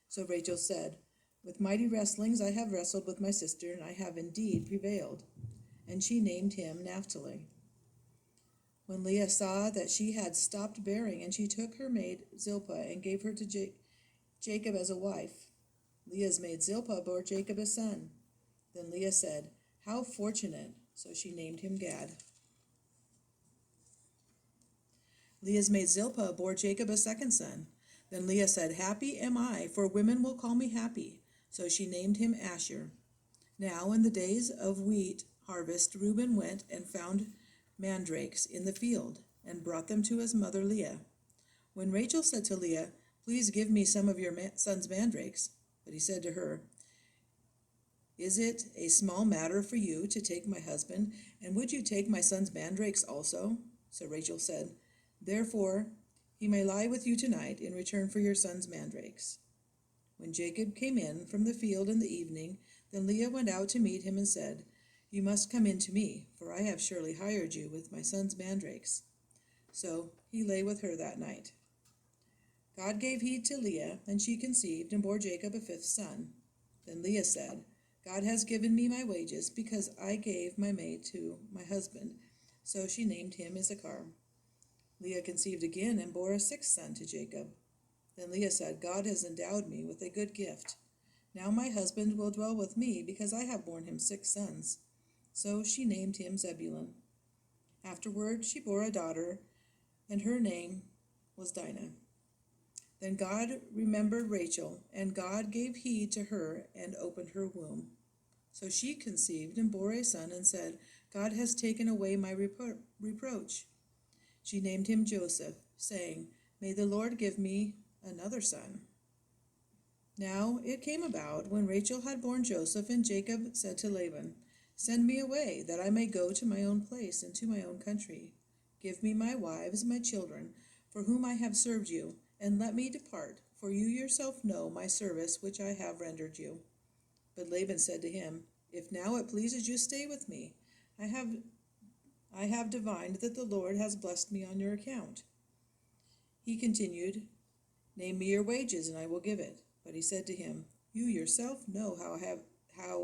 So Rachel said, "With mighty wrestlings I have wrestled with my sister, and I have indeed prevailed." And she named him Naphtali. When Leah saw that she had stopped bearing, and she took her maid Zilpah and gave her to Jacob as a wife. Leah's maid Zilpah bore Jacob a son. Then Leah said, "How fortunate!" So she named him Gad. Leah's maid Zilpah bore Jacob a second son. Then Leah said, "Happy am I, for women will call me happy." So she named him Asher. Now in the days of wheat harvest, Reuben went and found mandrakes in the field and brought them to his mother Leah. When Rachel said to Leah, "Please give me some of your son's mandrakes," but he said to her, "Is it a small matter for you to take my husband, and would you take my son's mandrakes also?" So Rachel said, "Therefore he may lie with you tonight in return for your son's mandrakes." When Jacob came in from the field in the evening, then Leah went out to meet him and said, "You must come in to me, for I have surely hired you with my son's mandrakes." So he lay with her that night. God gave heed to Leah, and she conceived and bore Jacob a fifth son. Then Leah said, "God has given me my wages, because I gave my maid to my husband." So she named him Issachar. Leah conceived again and bore a sixth son to Jacob. Then Leah said, "God has endowed me with a good gift. Now my husband will dwell with me, because I have borne him 6 sons. So she named him Zebulun. Afterward she bore a daughter, and her name was Dinah. Then God remembered Rachel, and God gave heed to her and opened her womb. So she conceived and bore a son and said, "God has taken away my reproach." She named him Joseph, saying, "May the Lord give me another son." Now it came about, when Rachel had borne Joseph, and Jacob said to Laban, "Send me away, that I may go to my own place and to my own country. Give me my wives, my children, for whom I have served you, and let me depart, for you yourself know my service which I have rendered you." But Laban said to him, "If now it pleases you, stay with me. I have divined that the Lord has blessed me on your account." He continued, "Name me your wages, and I will give it." But he said to him, "You yourself know how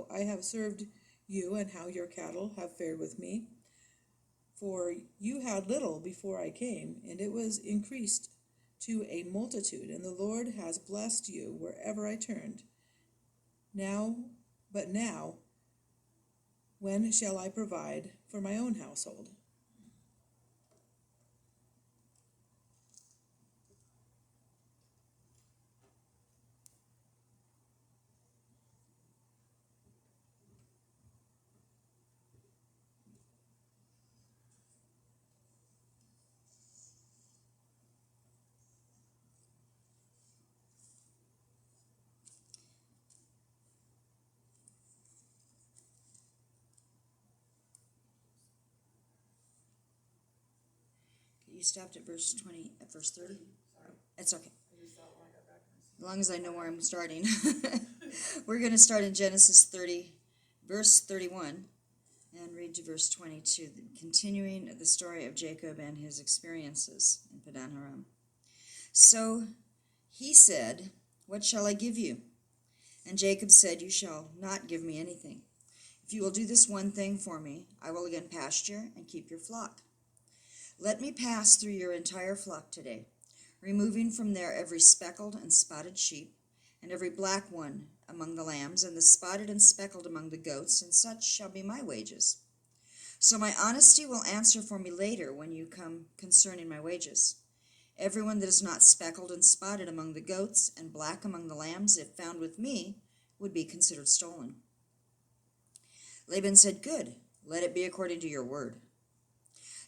I have served you, and how your cattle have fared with me. For you had little before I came, and it was increased to a multitude, and the Lord has blessed you wherever I turned. But now, when shall I provide for my own household?" You stopped at verse 30? It's okay. As long as I know where I'm starting. We're going to start in Genesis 30, verse 31, and read to verse 22, continuing the story of Jacob and his experiences in Padan Aram. So he said, "What shall I give you?" And Jacob said, "You shall not give me anything. If you will do this one thing for me, I will again pasture and keep your flock. Let me pass through your entire flock today, removing from there every speckled and spotted sheep, and every black one among the lambs, and the spotted and speckled among the goats, and such shall be my wages. So my honesty will answer for me later when you come concerning my wages. Everyone that is not speckled and spotted among the goats, and black among the lambs, if found with me, would be considered stolen." Laban said, "Good, let it be according to your word."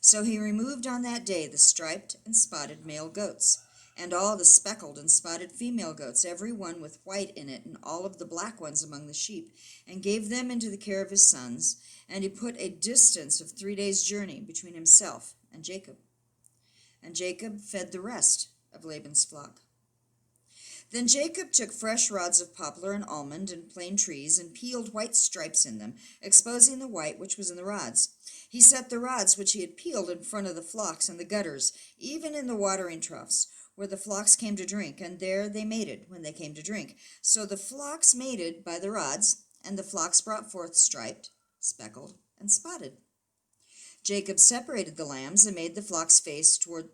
So he removed on that day the striped and spotted male goats, and all the speckled and spotted female goats, every one with white in it, and all of the black ones among the sheep, and gave them into the care of his sons. And he put a distance of 3 days' journey between himself and Jacob. And Jacob fed the rest of Laban's flock. Then Jacob took fresh rods of poplar and almond and plane trees, and peeled white stripes in them, exposing the white which was in the rods. He set the rods which he had peeled in front of the flocks and the gutters, even in the watering troughs, where the flocks came to drink, and there they mated when they came to drink. So the flocks mated by the rods, and the flocks brought forth striped, speckled, and spotted. Jacob separated the lambs, and made the flocks face toward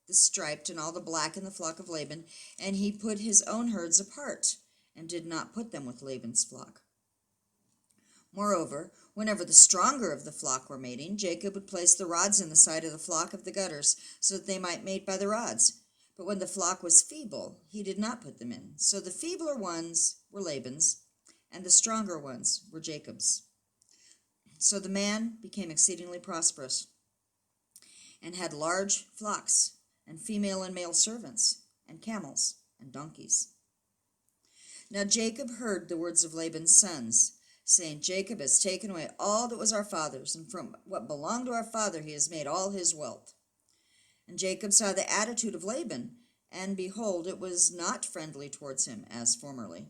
the striped and all the black in the flock of Laban, and he put his own herds apart, and did not put them with Laban's flock. Moreover, whenever the stronger of the flock were mating, Jacob would place the rods in the side of the flock of the gutters, so that they might mate by the rods. But when the flock was feeble, he did not put them in. So the feebler ones were Laban's, and the stronger ones were Jacob's. So the man became exceedingly prosperous, and had large flocks, and female and male servants, and camels, and donkeys. Now Jacob heard the words of Laban's sons, saying, Jacob has taken away all that was our father's, and from what belonged to our father he has made all his wealth. And Jacob saw the attitude of Laban, and behold, it was not friendly towards him as formerly.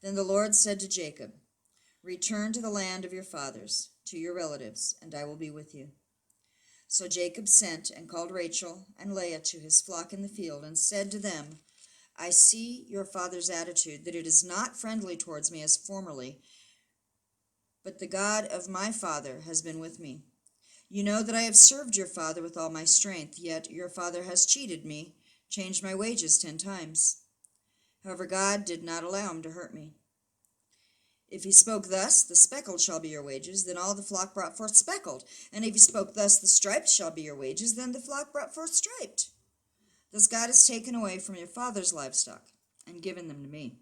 Then the Lord said to Jacob, Return to the land of your fathers, to your relatives, and I will be with you. So Jacob sent and called Rachel and Leah to his flock in the field, and said to them, I see your father's attitude, that it is not friendly towards me as formerly, but the God of my father has been with me. You know that I have served your father with all my strength, yet your father has cheated me, changed my wages 10 times. However, God did not allow him to hurt me. If he spoke thus, the speckled shall be your wages, then all the flock brought forth speckled. And if he spoke thus, the striped shall be your wages, then the flock brought forth striped. Thus God has taken away from your father's livestock, and given them to me.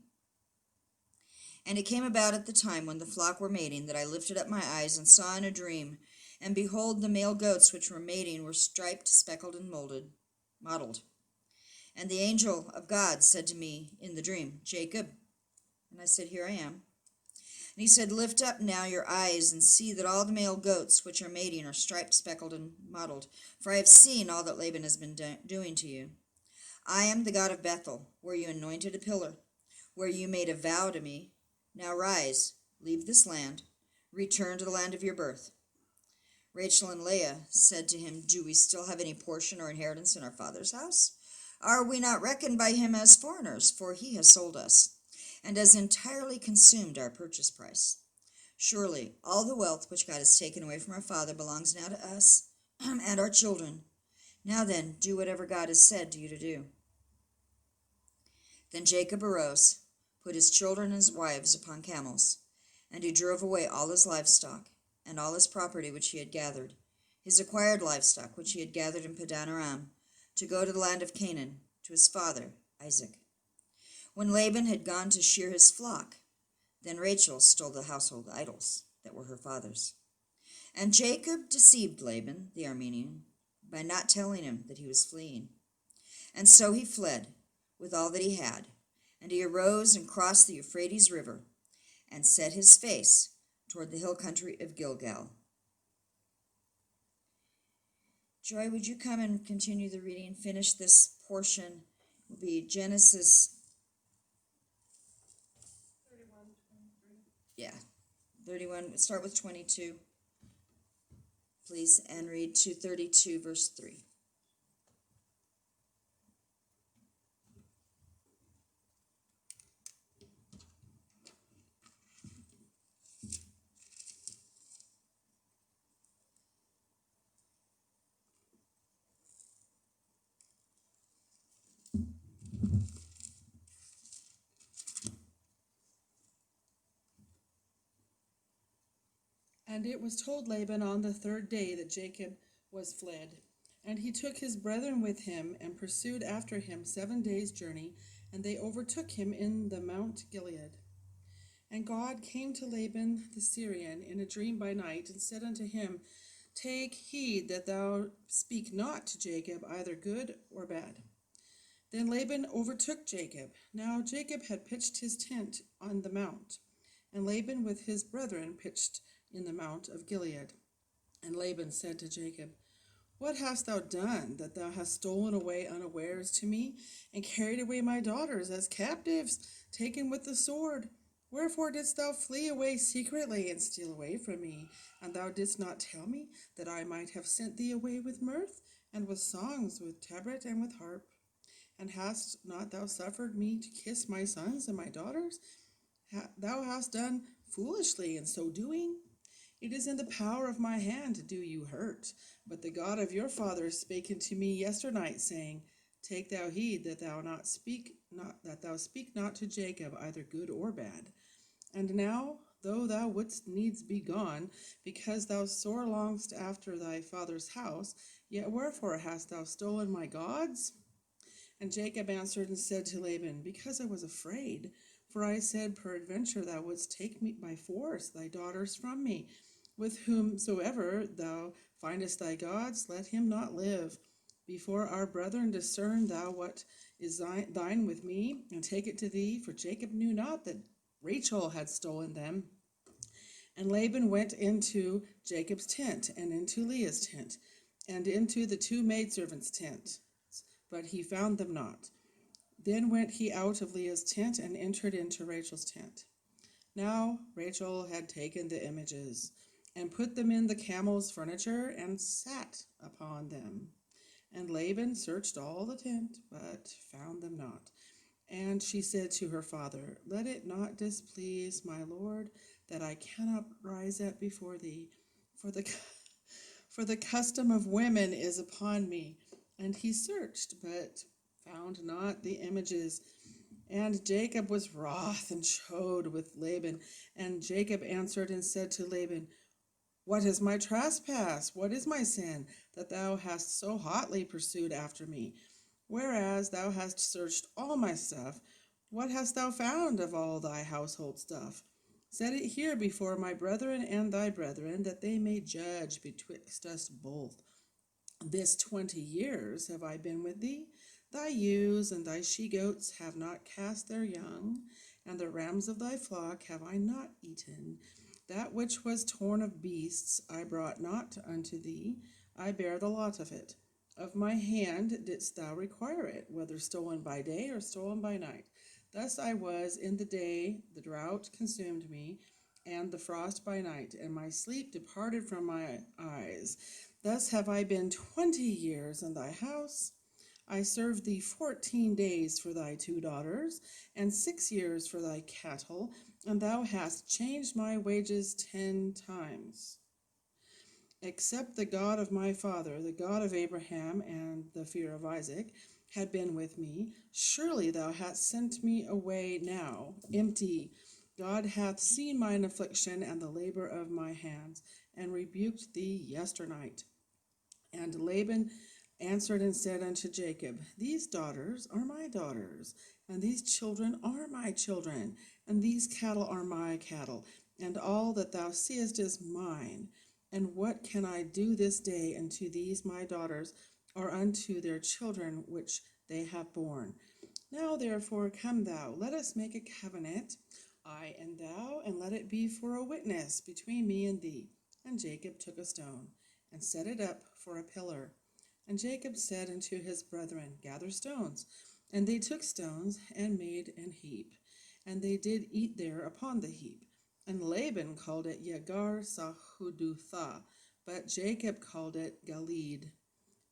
And it came about at the time when the flock were mating, that I lifted up my eyes and saw in a dream, and behold, the male goats which were mating were striped, speckled, and mottled. And the angel of God said to me in the dream, Jacob. And I said, Here I am. And he said, Lift up now your eyes, and see that all the male goats which are mating are striped, speckled, and mottled. For I have seen all that Laban has been doing to you. I am the God of Bethel, where you anointed a pillar, where you made a vow to me. Now rise, leave this land, return to the land of your birth. Rachel and Leah said to him, Do we still have any portion or inheritance in our father's house? Are we not reckoned by him as foreigners? For he has sold us, and has entirely consumed our purchase price. Surely all the wealth which God has taken away from our father belongs now to us and our children. Now then, do whatever God has said to you to do. Then Jacob arose, put his children and his wives upon camels, and he drove away all his livestock, and all his property which he had gathered, his acquired livestock which he had gathered in Padan Aram, to go to the land of Canaan, to his father Isaac. When Laban had gone to shear his flock, then Rachel stole the household idols that were her father's. And Jacob deceived Laban, the Aramean, by not telling him that he was fleeing. And so he fled with all that he had, and he arose and crossed the Euphrates River, and set his face toward the hill country of Gilgal. Joy, would you come and continue the reading and finish this portion? It will be Genesis 31. Start with 22, please, and read to 32, verse 3. And it was told Laban on the 3rd day that Jacob was fled. And he took his brethren with him, and pursued after him 7 days' journey, and they overtook him in the Mount Gilead. And God came to Laban the Syrian in a dream by night, and said unto him, Take heed that thou speak not to Jacob either good or bad. Then Laban overtook Jacob. Now Jacob had pitched his tent on the mount, and Laban with his brethren pitched in the Mount of Gilead. And Laban said to Jacob, What hast thou done, that thou hast stolen away unawares to me, and carried away my daughters as captives, taken with the sword? Wherefore didst thou flee away secretly, and steal away from me? And thou didst not tell me, that I might have sent thee away with mirth, and with songs, with tabret, and with harp? And hast not thou suffered me to kiss my sons and my daughters? Thou hast done foolishly in so doing. It is in the power of my hand to do you hurt. But the God of your fathers spake unto me yesternight, saying, Take thou heed that thou not speak speak not to Jacob either good or bad. And now, though thou wouldst needs be gone, because thou sore longest after thy father's house, yet wherefore hast thou stolen my gods? And Jacob answered and said to Laban, Because I was afraid, for I said, Peradventure thou wouldst take me by force thy daughters from me. With whomsoever thou findest thy gods, let him not live. Before our brethren discern thou what is thine with me, and take it to thee. For Jacob knew not that Rachel had stolen them. And Laban went into Jacob's tent, and into Leah's tent, and into the two maidservants' tent, but he found them not. Then went he out of Leah's tent, and entered into Rachel's tent. Now Rachel had taken the images, and put them in the camel's furniture, and sat upon them. And Laban searched all the tent, but found them not. And she said to her father, Let it not displease my lord, that I cannot rise up before thee, for the custom of women is upon me. And he searched, but found not the images. And Jacob was wroth and chode with Laban. And Jacob answered and said to Laban, What is my trespass? What is my sin, that thou hast so hotly pursued after me? Whereas thou hast searched all my stuff, what hast thou found of all thy household stuff? Set it here before my brethren and thy brethren, that they may judge betwixt us both. This 20 years have I been with thee. Thy ewes and thy she-goats have not cast their young, and the rams of thy flock have I not eaten. That which was torn of beasts I brought not unto thee. I bear the lot of it. Of my hand didst thou require it, whether stolen by day or stolen by night. Thus I was in the day, the drought consumed me, and the frost by night, and my sleep departed from my eyes. Thus have I been 20 years in thy house. I served thee 14 days for thy 2 daughters, and 6 years for thy cattle, and thou hast changed my wages 10 times. Except the God of my father, the God of Abraham, and the fear of Isaac, had been with me, surely thou hast sent me away now, empty. God hath seen mine affliction and the labor of my hands, and rebuked thee yesternight. And Laban answered and said unto Jacob, These daughters are my daughters, and these children are my children, and these cattle are my cattle, and all that thou seest is mine. And what can I do this day unto these my daughters, or unto their children which they have borne? Now therefore come thou, let us make a covenant, I and thou, and let it be for a witness between me and thee. And Jacob took a stone, and set it up for a pillar. And Jacob said unto his brethren, Gather stones. And they took stones, and made an heap. And they did eat there upon the heap. And Laban called it Yagar Sahudutha, but Jacob called it Galid.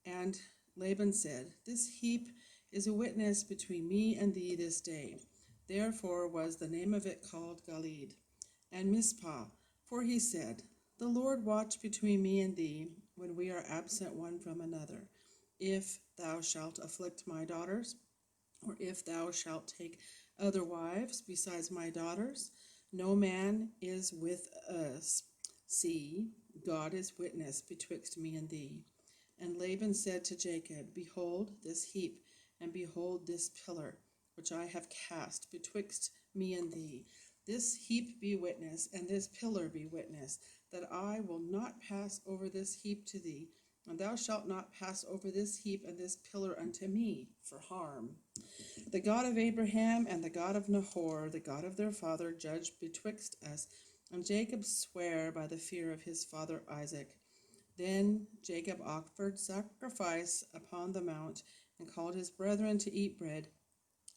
And Laban said, This heap is a witness between me and thee this day. Therefore was the name of it called Galid. And Mizpah, for he said, The Lord watch between me and thee, when we are absent one from another. If thou shalt afflict my daughters, or if thou shalt take other wives besides my daughters, no man is with us. See, God is witness betwixt me and thee. And Laban said to Jacob, Behold this heap, and behold this pillar, which I have cast betwixt me and thee. This heap be witness, and this pillar be witness, that I will not pass over this heap to thee, and thou shalt not pass over this heap and this pillar unto me for harm. The God of Abraham and the God of Nahor, the God of their father, judge betwixt us. And Jacob sware by the fear of his father Isaac. Then Jacob offered sacrifice upon the mount, and called his brethren to eat bread.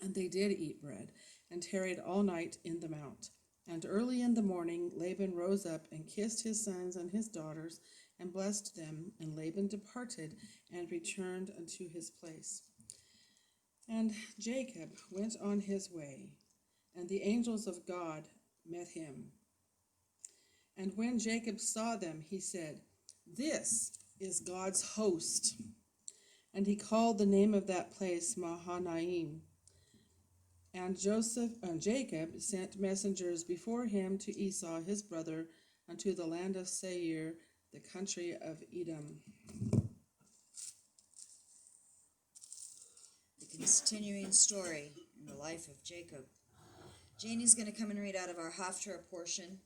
And they did eat bread, and tarried all night in the mount. And early in the morning Laban rose up, and kissed his sons and his daughters, and blessed them. And Laban departed, and returned unto his place. And Jacob went on his way, and the angels of God met him. And when Jacob saw them, he said, This is God's host. And he called the name of that place Mahanaim. And Jacob sent messengers before him to Esau his brother unto the land of Seir, the country of Edom. The continuing story in the life of Jacob. Janie's going to come and read out of our Haftarah portion,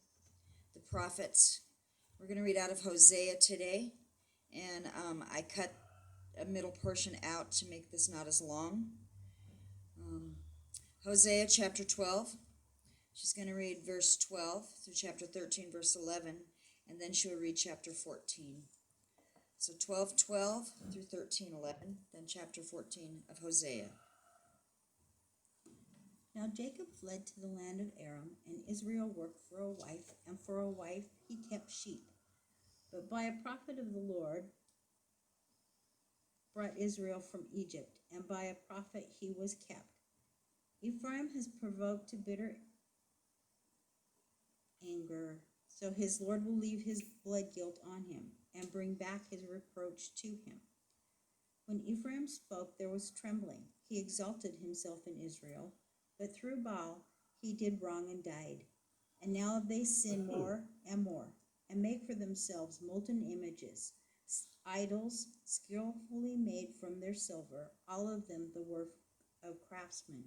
the prophets. We're going to read out of Hosea today, and I cut a middle portion out to make this not as long. Hosea chapter 12. She's going to read verse 12 through chapter 13, verse 11, and then she will read chapter 14. So 12:12 through 13:11, then chapter 14 of Hosea. Now Jacob fled to the land of Aram, and Israel worked for a wife, and for a wife he kept sheep. But by a prophet of the Lord brought Israel from Egypt, and by a prophet he was kept. Ephraim has provoked to bitter anger, so his Lord will leave his blood guilt on him, and bring back his reproach to him. When Ephraim spoke, there was trembling. He exalted himself in Israel, but through Baal he did wrong and died. And now they sin more and more, and make for themselves molten images, idols skillfully made from their silver, all of them the work of craftsmen.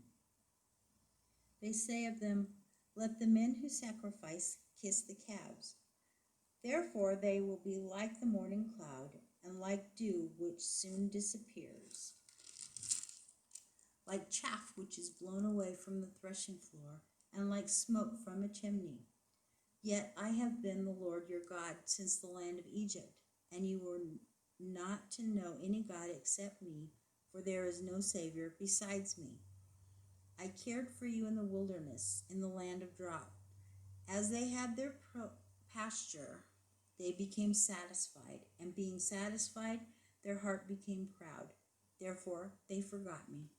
They say of them, let the men who sacrifice kiss the calves. Therefore they will be like the morning cloud, and like dew which soon disappears, like chaff which is blown away from the threshing floor, and like smoke from a chimney. Yet I have been the Lord your God since the land of Egypt, and you were not to know any God except me, for there is no Savior besides me. I cared for you in the wilderness, in the land of drought. As they had their pasture, they became satisfied, and being satisfied, their heart became proud. Therefore they forgot me.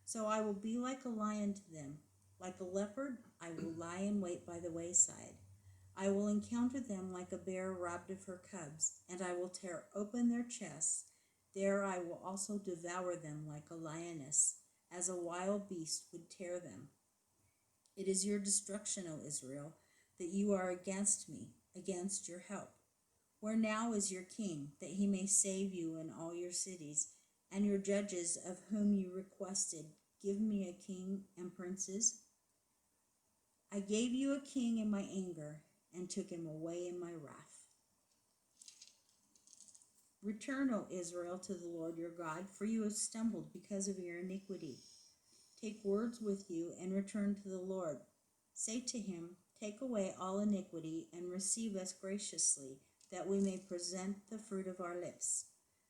So I will be like a lion to them. Like a leopard, I will lie in wait by the wayside. I will encounter them like a bear robbed of her cubs, and I will tear open their chests. There I will also devour them like a lioness, as a wild beast would tear them. It is your destruction, O Israel, that you are against me, against your help. Where now is your king, that he may save you in all your cities, and your judges of whom you requested, give me a king and princes? I gave you a king in my anger, and took him away in my wrath. Return, O Israel, to the Lord your God, for you have stumbled because of your iniquity. Take words with you and return to the Lord. Say to him, take away all iniquity and receive us graciously, that we may present the fruit of our lips.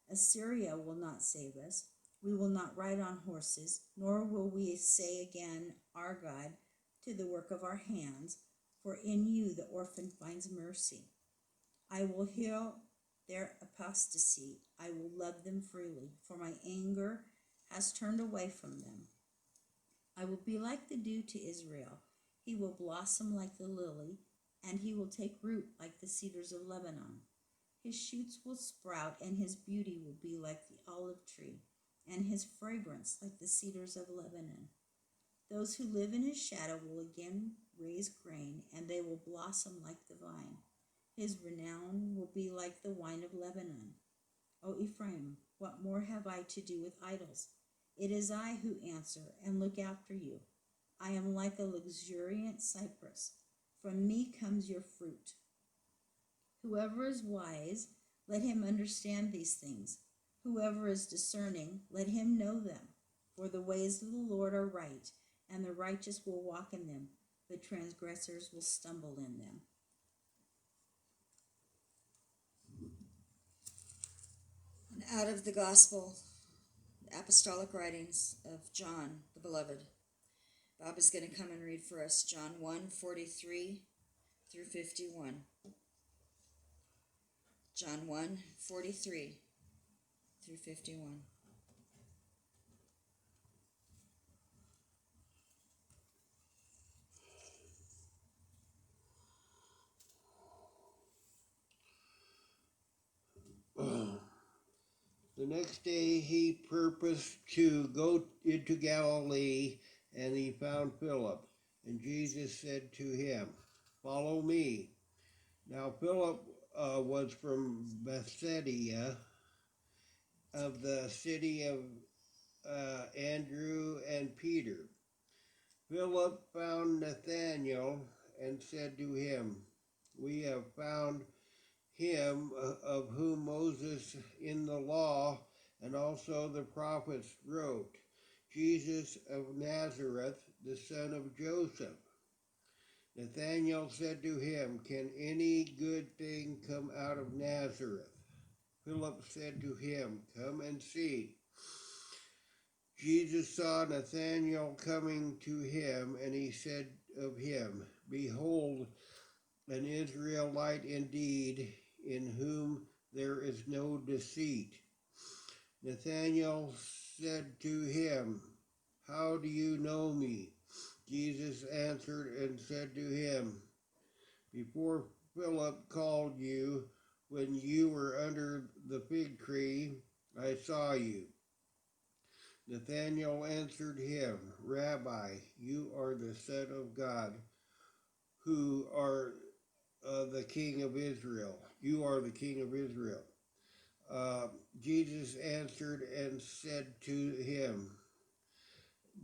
Assyria will not save us. We will not ride on horses, nor will we say again, our God, to the work of our hands, for in you the orphan finds mercy. I will heal their apostasy. I will love them freely, for my anger has turned away from them. I will be like the dew to Israel. He will blossom like the lily, and he will take root like the cedars of Lebanon. His shoots will sprout, and his beauty will be like the olive tree, and his fragrance like the cedars of Lebanon. Those who live in his shadow will again raise grain, and they will blossom like the vine. His renown will be like the wine of Lebanon. O Ephraim, what more have I to do with idols? It is I who answer and look after you. I am like a luxuriant cypress. From me comes your fruit. Whoever is wise, let him understand these things. Whoever is discerning, let him know them. For the ways of the Lord are right, and the righteous will walk in them, but transgressors will stumble in them. And out of the Gospel, the Apostolic Writings of John, the Beloved, Bob is going to come and read for us John 1:43 through 51. John 1:43 through 51. The next day he purposed to go into Galilee, and he found Philip. And Jesus said to him, "Follow me." Now Philip was from Bethsaida, of the city of Andrew and Peter. Philip found Nathanael and said to him, "We have found him of whom Moses in the law and also the prophets wrote, Jesus of Nazareth, the son of Joseph." Nathanael said to him, "Can any good thing come out of Nazareth?" Philip said to him, "Come and see." Jesus saw Nathanael coming to him, and he said of him, "Behold, an Israelite indeed, in whom there is no deceit." Nathanael said to him, "How do you know me?" Jesus answered and said to him, "Before Philip called you, when you were under the fig tree, I saw you." Nathanael answered him, "Rabbi, you are the Son of God, who are the King of Israel. You are the King of Israel." Jesus answered and said to him,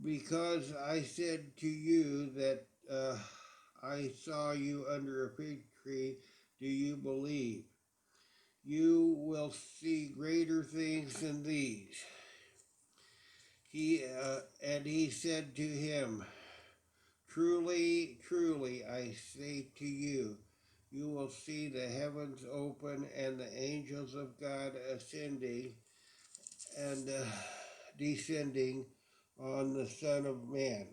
"Because I said to you that I saw you under a fig tree, do you believe? You will see greater things than these." He said to him, "Truly, truly, I say to you, you will see the heavens open and the angels of God ascending and descending on the Son of Man."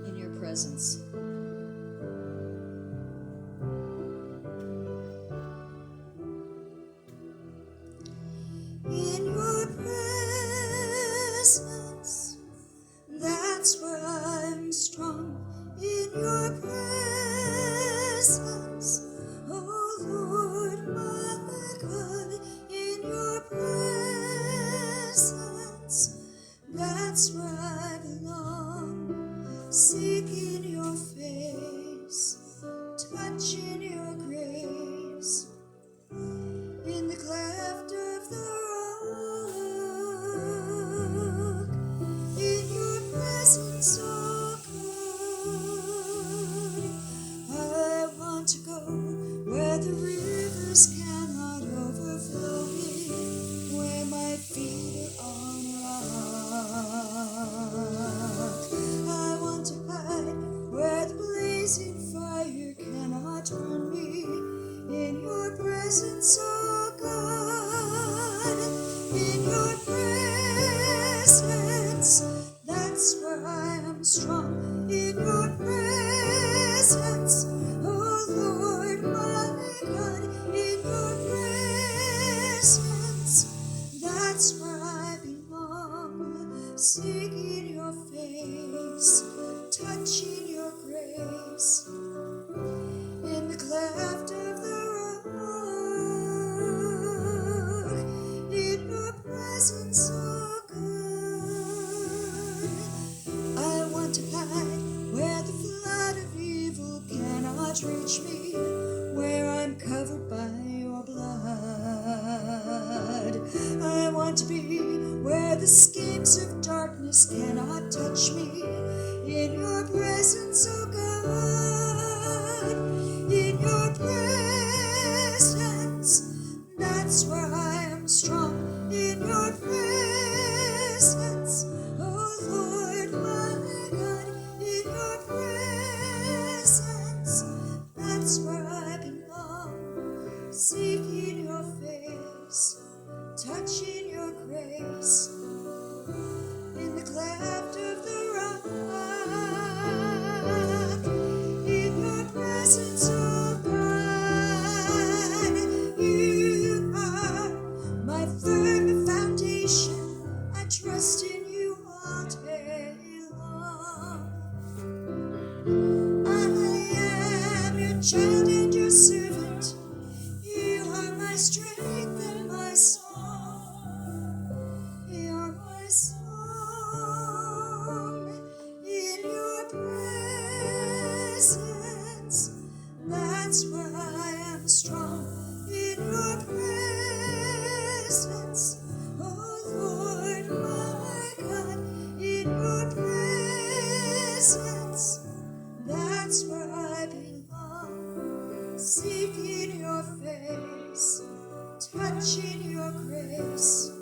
In your presence. In your presence, that's where I'm strong. In your presence, oh Lord my God, in your presence, that's where I belong. Seeking your face, touching your grace, in the cleft of the rock, in your presence, oh God, I want to go where the rivers cannot overflow me, where my feet are on rock. I want to hide where the blazing fire cannot burn me, in your presence, oh God, in your presence, that's where I am strong. In your presence, oh Lord my God, in your presence, that's where I belong. Seeking your face, touching your grace, in the cleft of the rock, in your presence, oh God. I want to hide where the flood of evil cannot reach me, where I'm covered by your blood. I want to be where the schemes of darkness cannot touch me, in your presence, oh God, in your presence, that's where I am strong. In your presence, oh Lord my God, in your presence, that's where I belong. Seeking your face, touching your grace, in the cleft of the rock, in your presence, oh God, you are my firm foundation. I trust in you all day long. I am your child and your servant. You are my strength and my song. In your presence, that's where I belong. Seeking your face, touching your grace.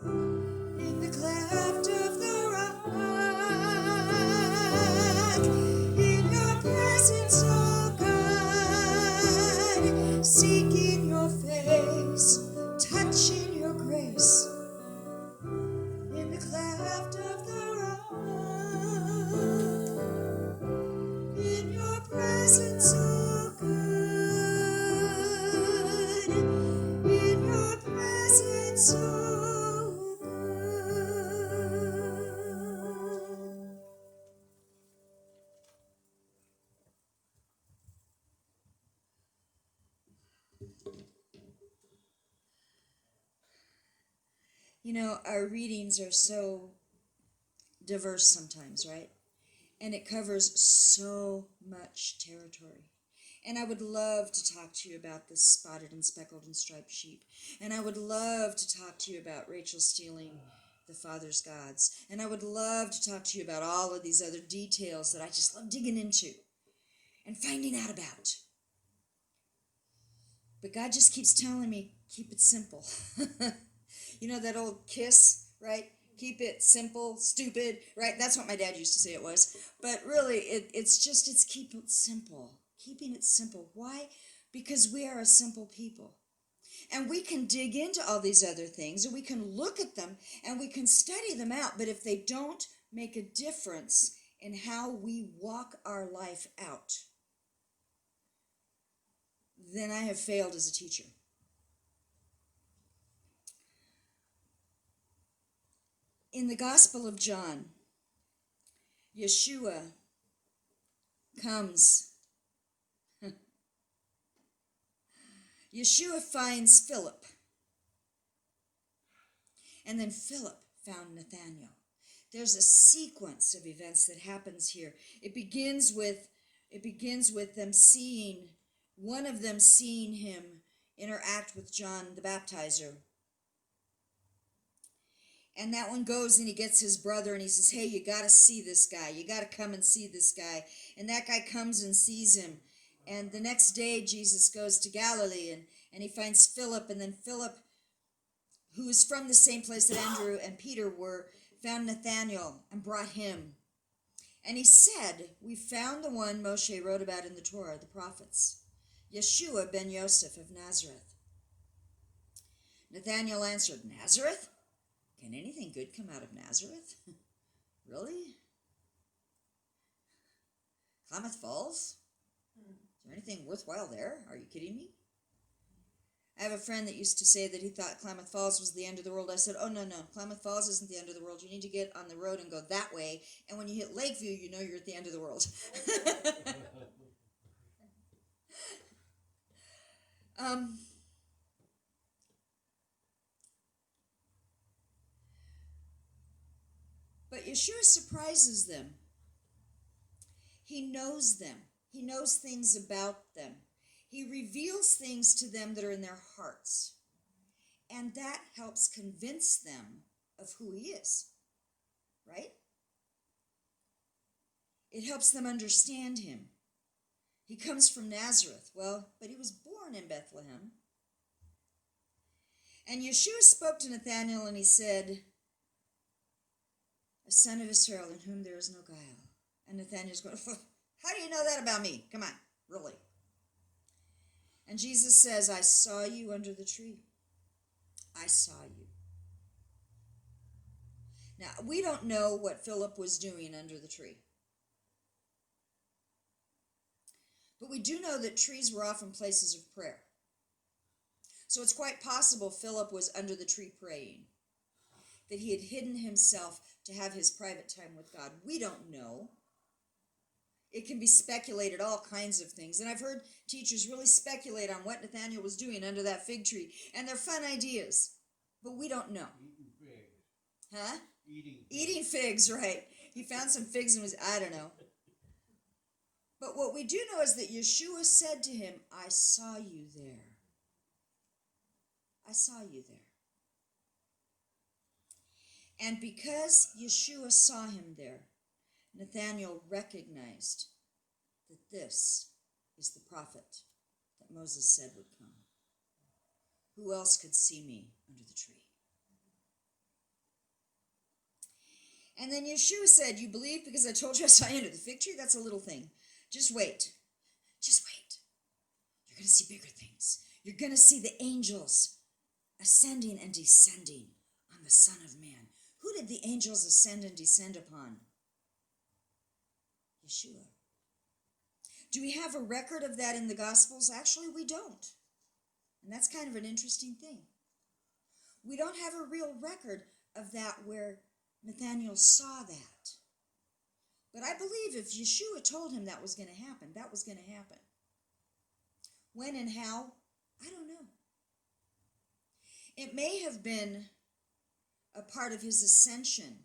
In the cleft of the rock, in your presence, oh God, seeking your face, touching your grace. In the cleft of the rock, in your presence, oh God, in your presence, oh God. You know, our readings are so diverse sometimes, right? And it covers so much territory. And I would love to talk to you about the spotted and speckled and striped sheep. And I would love to talk to you about Rachel stealing the father's gods. And I would love to talk to you about all of these other details that I just love digging into and finding out about. But God just keeps telling me, keep it simple. You know that old KISS, right? Keep it simple, stupid, right? That's what my dad used to say it was. But really, it's keep it simple. Keeping it simple. Why? Because we are a simple people. And we can dig into all these other things, and we can look at them, and we can study them out. But if they don't make a difference in how we walk our life out, then I have failed as a teacher. In the Gospel of John, Yeshua comes. Yeshua finds Philip. And then Philip found Nathanael. There's a sequence of events that happens here. It begins with them seeing, one of them seeing him interact with John the Baptizer. And that one goes and he gets his brother and he says, hey, you got to see this guy. You got to come and see this guy. And that guy comes and sees him. And the next day, Jesus goes to Galilee and he finds Philip. And then Philip, who is from the same place that Andrew and Peter were, found Nathanael and brought him. And he said, we found the one Moshe wrote about in the Torah, the prophets, Yeshua ben Yosef of Nazareth. Nathanael answered, Nazareth? Can anything good come out of Nazareth? Really? Klamath Falls? Is there anything worthwhile there? Are you kidding me? I have a friend that used to say that he thought Klamath Falls was the end of the world. I said, oh, no, Klamath Falls isn't the end of the world. You need to get on the road and go that way. And when you hit Lakeview, you know you're at the end of the world. But Yeshua surprises them. He knows them. He knows things about them. He reveals things to them that are in their hearts. And that helps convince them of who he is. Right? It helps them understand him. He comes from Nazareth. Well, but he was born in Bethlehem. And Yeshua spoke to Nathanael and he said, a son of Israel in whom there is no guile. And Nathanael's going, how do you know that about me? Come on, really? And Jesus says, I saw you under the tree. I saw you. Now, we don't know what Philip was doing under the tree. But we do know that trees were often places of prayer. So it's quite possible Philip was under the tree praying, that he had hidden himself to have his private time with God. We don't know. It can be speculated, all kinds of things. And I've heard teachers really speculate on what Nathanael was doing under that fig tree. And they're fun ideas, but we don't know. Eating figs. Huh? Eating figs, right. He found some figs and was, I don't know. But what we do know is that Yeshua said to him, I saw you there. I saw you there. And because Yeshua saw him there, Nathanael recognized that this is the prophet that Moses said would come. Who else could see me under the tree? And then Yeshua said, you believe because I told you I saw you under the fig tree? That's a little thing. Just wait. Just wait. You're going to see bigger things. You're going to see the angels ascending and descending on the Son of Man. Who did the angels ascend and descend upon? Yeshua. Do we have a record of that in the Gospels? Actually, we don't. And that's kind of an interesting thing. We don't have a real record of that where Nathanael saw that. But I believe if Yeshua told him that was going to happen, that was going to happen. When and how, I don't know. It may have been a part of his ascension,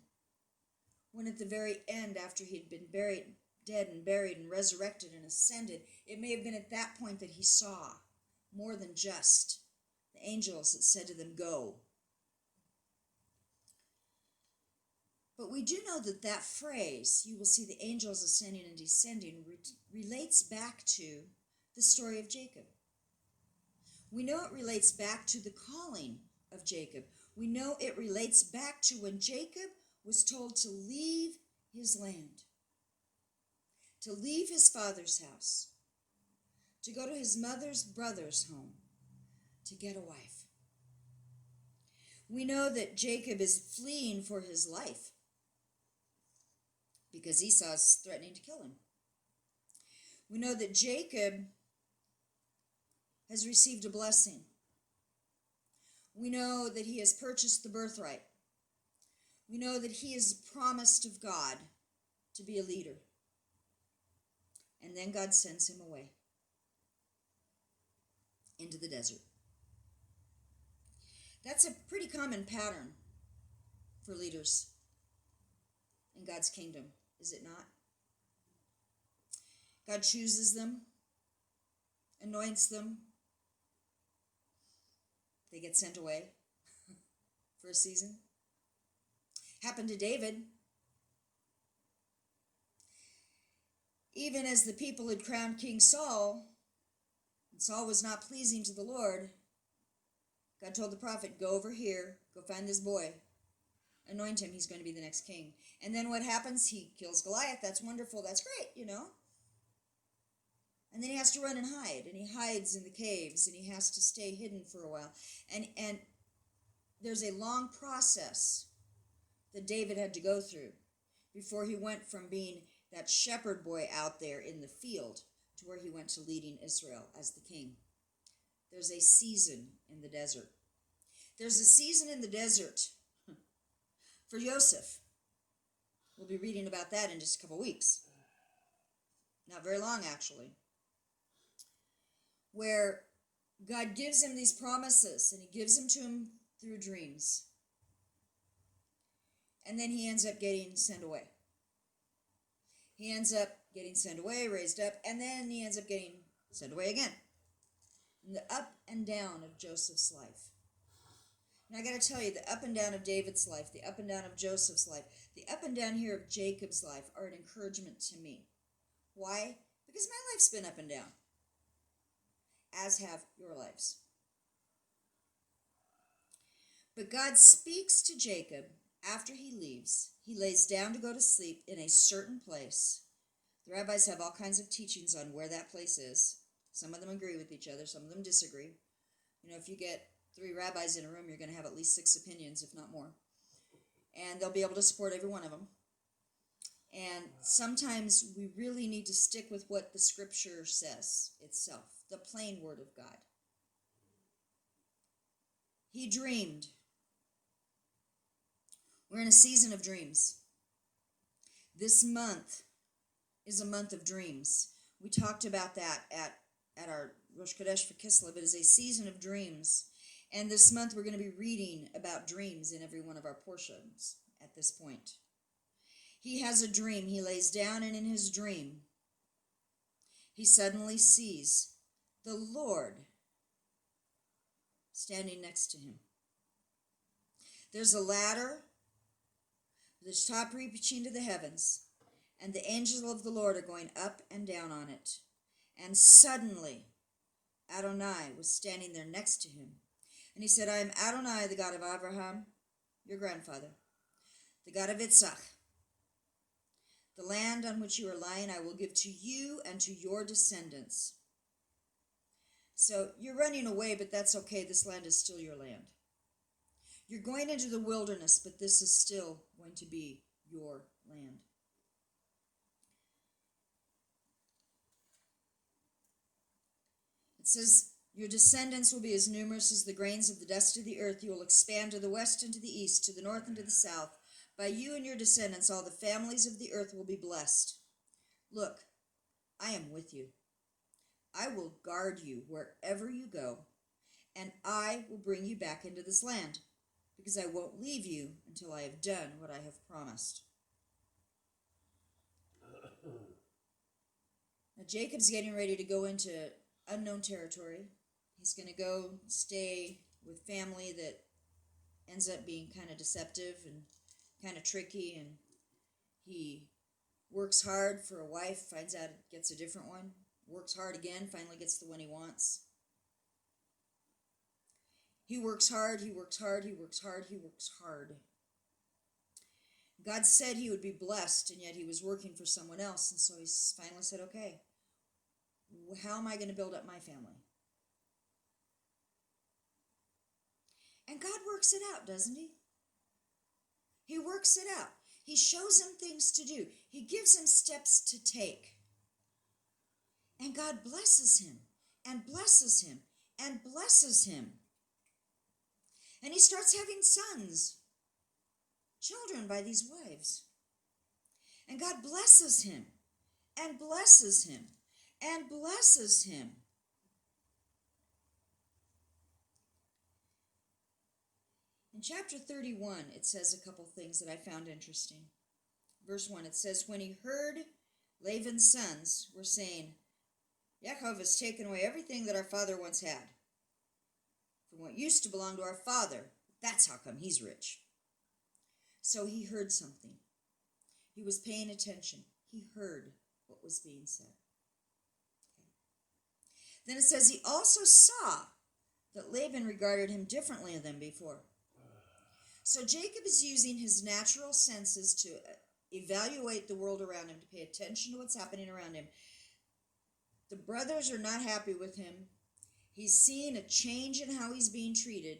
when at the very end, after he had been buried, dead and buried and resurrected and ascended, it may have been at that point that he saw more than just the angels that said to them, go. But we do know that that phrase, you will see the angels ascending and descending, relates back to the story of Jacob. We know it relates back to the calling of Jacob. We know it relates back to when Jacob was told to leave his land, to leave his father's house, to go to his mother's brother's home, to get a wife. We know that Jacob is fleeing for his life because Esau is threatening to kill him. We know that Jacob has received a blessing. We know that he has purchased the birthright. We know that he is promised of God to be a leader. And then God sends him away into the desert. That's a pretty common pattern for leaders in God's kingdom, is it not? God chooses them, anoints them. They get sent away for a season. Happened to David. Even as the people had crowned King Saul, and Saul was not pleasing to the Lord, God told the prophet, go over here, go find this boy, anoint him, he's going to be the next king. And then what happens? He kills Goliath. That's wonderful. That's great, you know. And then he has to run and hide, and he hides in the caves, and he has to stay hidden for a while. And there's a long process that David had to go through before he went from being that shepherd boy out there in the field to where he went to leading Israel as the king. There's a season in the desert. There's a season in the desert for Joseph. We'll be reading about that in just a couple weeks. Not very long, actually. Where God gives him these promises, and he gives them to him through dreams. And then he ends up getting sent away. He ends up getting sent away, raised up, and then he ends up getting sent away again. And the up and down of Joseph's life. And I got to tell you, the up and down of David's life, the up and down of Joseph's life, the up and down here of Jacob's life are an encouragement to me. Why? Because my life's been up and down, as have your lives. But God speaks to Jacob after he leaves. He lays down to go to sleep in a certain place. The rabbis have all kinds of teachings on where that place is. Some of them agree with each other, some of them disagree. You know, if you get 3 rabbis in a room, you're going to have at least 6 opinions, if not more. And they'll be able to support every one of them. And sometimes we really need to stick with what the scripture says itself, the plain word of God. He dreamed. We're in a season of dreams. This month is a month of dreams. We talked about that at our Ruach HaKodesh for Kislev. It is a season of dreams. And this month we're going to be reading about dreams in every one of our portions at this point. He has a dream. He lays down, and in his dream, he suddenly sees the Lord standing next to him. There's a ladder the top reaching to the heavens, and the angels of the Lord are going up and down on it. And suddenly Adonai was standing there next to him. And he said, I am Adonai, the God of Abraham, your grandfather, the God of Yitzhak. The land on which you are lying I will give to you and to your descendants. So you're running away, but that's okay. This land is still your land. You're going into the wilderness, but this is still going to be your land. It says, your descendants will be as numerous as the grains of the dust of the earth. You will expand to the west and to the east, to the north and to the south. By you and your descendants, all the families of the earth will be blessed. Look, I am with you. I will guard you wherever you go, and I will bring you back into this land, because I won't leave you until I have done what I have promised. Now, Jacob's getting ready to go into unknown territory. He's going to go stay with family that ends up being kind of deceptive and kind of tricky, and he works hard for a wife, finds out gets a different one, works hard again, finally gets the one he wants. He works hard, he works hard, he works hard, he works hard. God said he would be blessed, and yet he was working for someone else, and so he finally said, okay, how am I going to build up my family? And God works it out, doesn't he? He works it out. He shows him things to do. He gives him steps to take. And God blesses him, and blesses him, and blesses him. And he starts having sons, children by these wives. And God blesses him, and blesses him, and blesses him. In chapter 31, it says a couple things that I found interesting. Verse 1, it says, when he heard Laban's sons were saying, Yaakov has taken away everything that our father once had, from what used to belong to our father. That's how come he's rich. So he heard something. He was paying attention. He heard what was being said. Okay. Then it says he also saw that Laban regarded him differently than before. So Jacob is using his natural senses to evaluate the world around him, to pay attention to what's happening around him. The brothers are not happy with him. He's seeing a change in how he's being treated.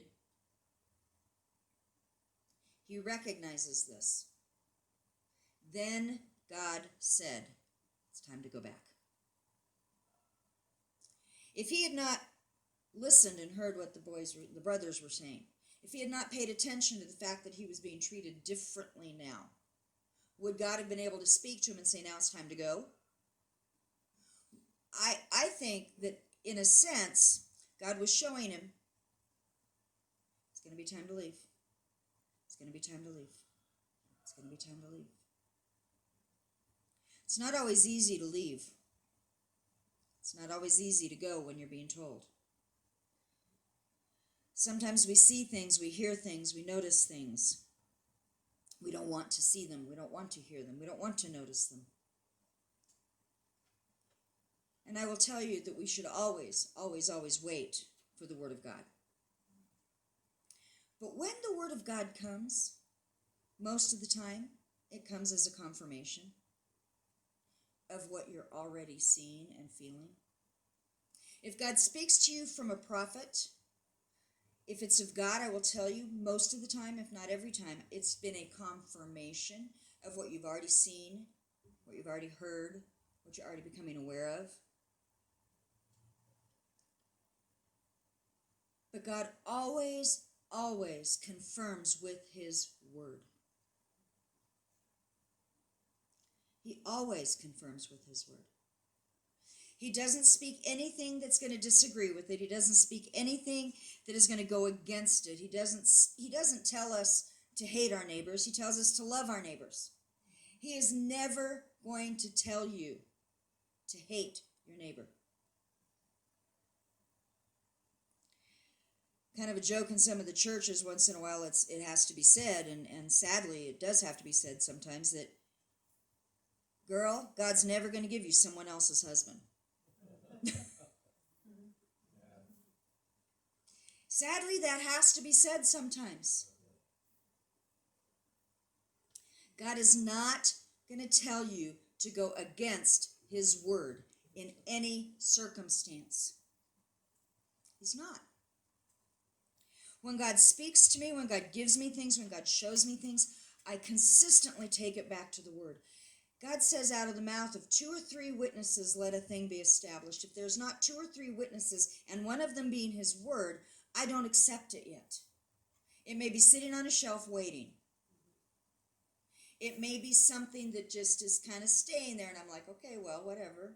He recognizes this. Then God said, it's time to go back. If he had not listened and heard what the brothers were saying, if he had not paid attention to the fact that he was being treated differently now, would God have been able to speak to him and say, now it's time to go? I think that, in a sense, God was showing him, it's going to be time to leave. It's going to be time to leave. It's going to be time to leave. It's not always easy to leave. It's not always easy to go when you're being told. Sometimes we see things, we hear things, we notice things. We don't want to see them. We don't want to hear them. We don't want to notice them. And I will tell you that we should always, always, always wait for the Word of God. But when the Word of God comes, most of the time, it comes as a confirmation of what you're already seeing and feeling. If God speaks to you from a prophet, if it's of God, I will tell you, most of the time, if not every time, it's been a confirmation of what you've already seen, what you've already heard, what you're already becoming aware of. But God always, always confirms with his word. He always confirms with his word. He doesn't speak anything that's going to disagree with it. He doesn't speak anything that is going to go against it. He doesn't tell us to hate our neighbors. He tells us to love our neighbors. He is never going to tell you to hate your neighbor. kind of a joke in some of the churches. Once in a while it has to be said, and sadly it does have to be said sometimes, that, girl, God's never going to give you someone else's husband. Sadly, that has to be said sometimes. God is not going to tell you to go against his word in any circumstance. He's not. When God speaks to me, when God gives me things, when God shows me things, I consistently take it back to the word. God says, out of the mouth of 2 or 3 witnesses, let a thing be established. If there's not 2 or 3 witnesses, and one of them being his word, I don't accept it yet. It may be sitting on a shelf waiting. It may be something that just is kind of staying there, and I'm like, okay, well, whatever.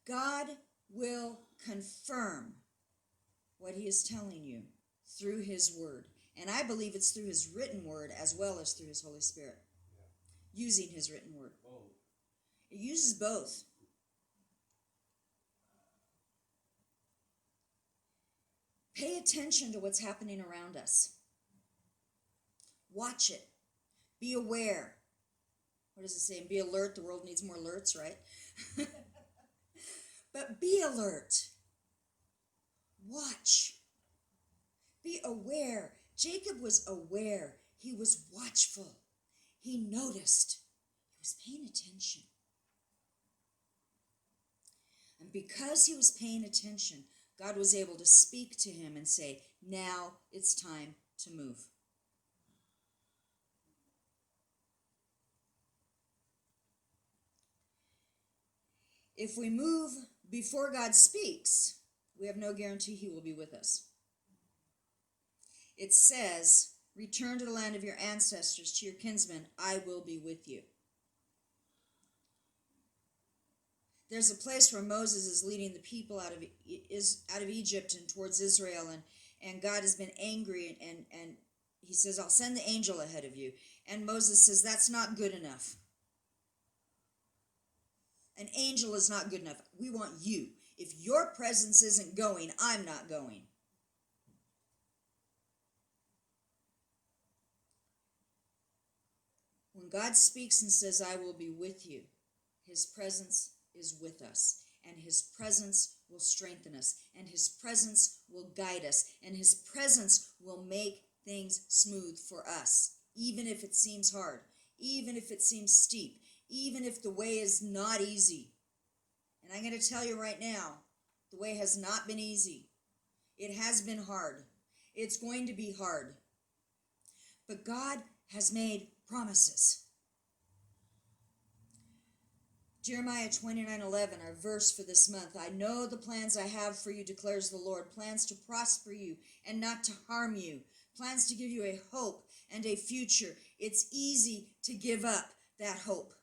God will confirm what he is telling you through his word. And I believe it's through his written word as well as through his Holy Spirit. Using his written word. It uses both. Pay attention to what's happening around us. Watch it. Be aware. What does it say? Be alert. The world needs more alerts, right? But be alert. Watch. Be aware. Jacob was aware. He was watchful. He noticed. He was paying attention. And because he was paying attention, God was able to speak to him and say, now it's time to move. If we move before God speaks, we have no guarantee he will be with us. It says, return to the land of your ancestors, to your kinsmen, I will be with you. There's a place where Moses is leading the people out of Egypt and towards Israel, and God has been angry, and he says, I'll send the angel ahead of you. And Moses says, that's not good enough. An angel is not good enough. We want you. If your presence isn't going, I'm not going. When God speaks and says, I will be with you, his presence is with us, and his presence will strengthen us, and his presence will guide us, and his presence will make things smooth for us, even if it seems hard, even if it seems steep, even if the way is not easy. And I'm going to tell you right now, the way has not been easy. It has been hard. It's going to be hard. But God has made promises. Jeremiah 29:11, our verse for this month. I know the plans I have for you, declares the Lord. Plans to prosper you and not to harm you. Plans to give you a hope and a future. It's easy to give up that hope.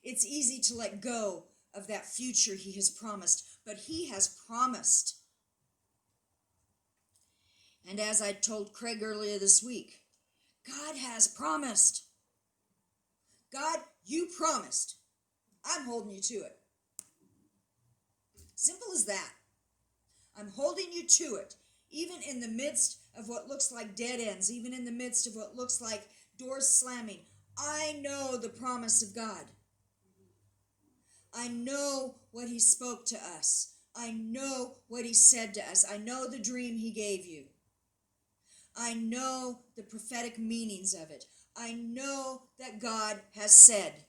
It's easy to let go of that future he has promised. But he has promised. And as I told Craig earlier this week, God has promised. God, you promised. I'm holding you to it. Simple as that. I'm holding you to it. Even in the midst of what looks like dead ends, even in the midst of what looks like doors slamming, I know the promise of God. I know what he spoke to us. I know what he said to us. I know the dream he gave you. I know the prophetic meanings of it. I know that God has said.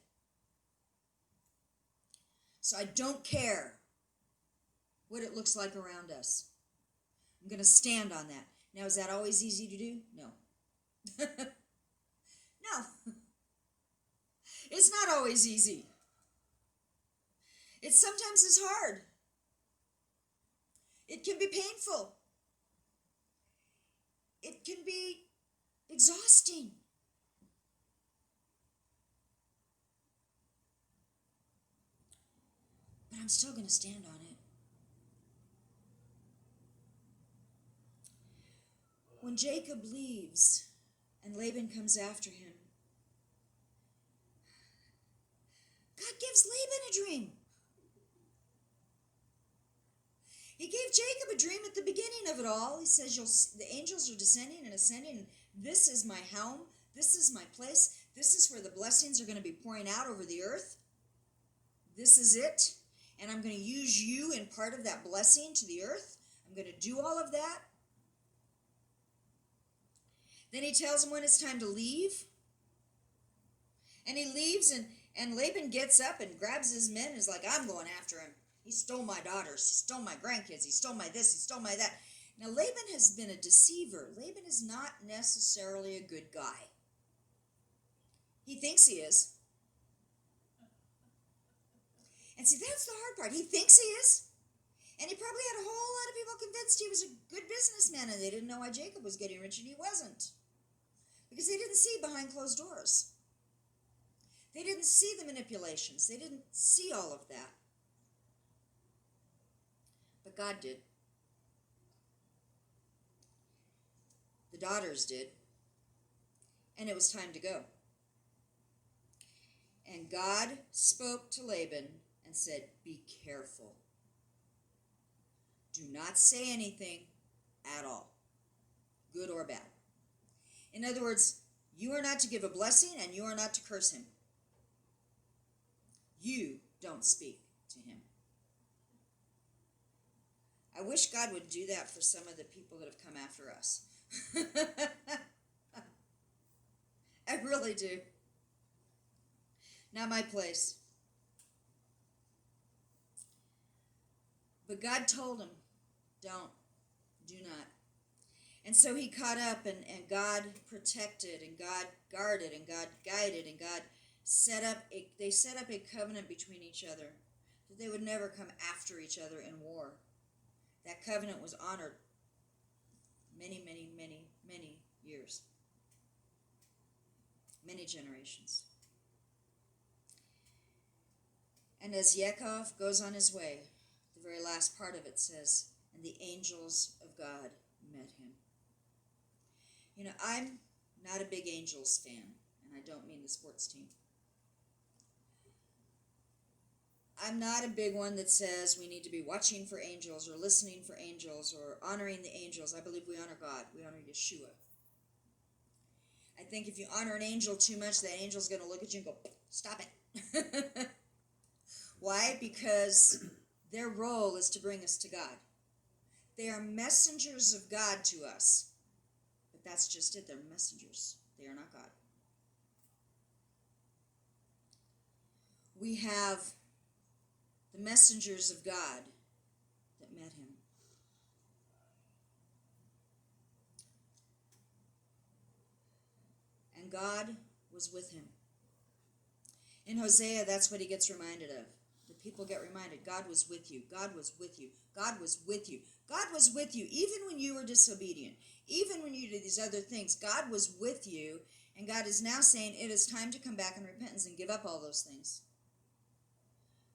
So I don't care what it looks like around us. I'm going to stand on that. Now, is that always easy to do? No. No. It's not always easy. It sometimes is hard. It can be painful. It can be exhausting. But I'm still going to stand on it. When Jacob leaves and Laban comes after him, God gives Laban a dream. He gave Jacob a dream at the beginning of it all. He says, the angels are descending and ascending, and this is my home. This is my place. This is where the blessings are going to be pouring out over the earth. This is it. And I'm going to use you in part of that blessing to the earth. I'm going to do all of that. Then he tells him when it's time to leave. And he leaves, and Laban gets up and grabs his men and is like, I'm going after him. He stole my daughters. He stole my grandkids. He stole my this. He stole my that. Now, Laban has been a deceiver. Laban is not necessarily a good guy. He thinks he is. And see, that's the hard part. He thinks he is. And he probably had a whole lot of people convinced he was a good businessman, and they didn't know why Jacob was getting rich and he wasn't. Because they didn't see behind closed doors. They didn't see the manipulations. They didn't see all of that. But God did. The daughters did. And it was time to go. And God spoke to Laban and said, be careful. Do not say anything at all, good or bad. In other words, you are not to give a blessing and you are not to curse him. You don't speak to him. I wish God would do that for some of the people that have come after us. I really do. Not my place. But God told him, do not. And so he caught up, and God protected, and God guarded, and God guided, and God set up a covenant between each other that they would never come after each other in war. That covenant was honored many, many, many, many years. Many generations. And as Yaakov goes on his way, the very last part of it says, and the angels of God met him. You know, I'm not a big Angels fan, and I don't mean the sports team. I'm not a big one that says we need to be watching for angels or listening for angels or honoring the angels. I believe we honor God. We honor Yeshua. I think if you honor an angel too much, that angel's going to look at you and go, stop it. Why? Because their role is to bring us to God. They are messengers of God to us. But that's just it. They're messengers. They are not God. We have the messengers of God that met him. And God was with him. In Hosea, that's what he gets reminded of. The people get reminded, God was with you. God was with you. God was with you. God was with you. Even when you were disobedient, even when you did these other things, God was with you. And God is now saying it is time to come back in repentance and give up all those things.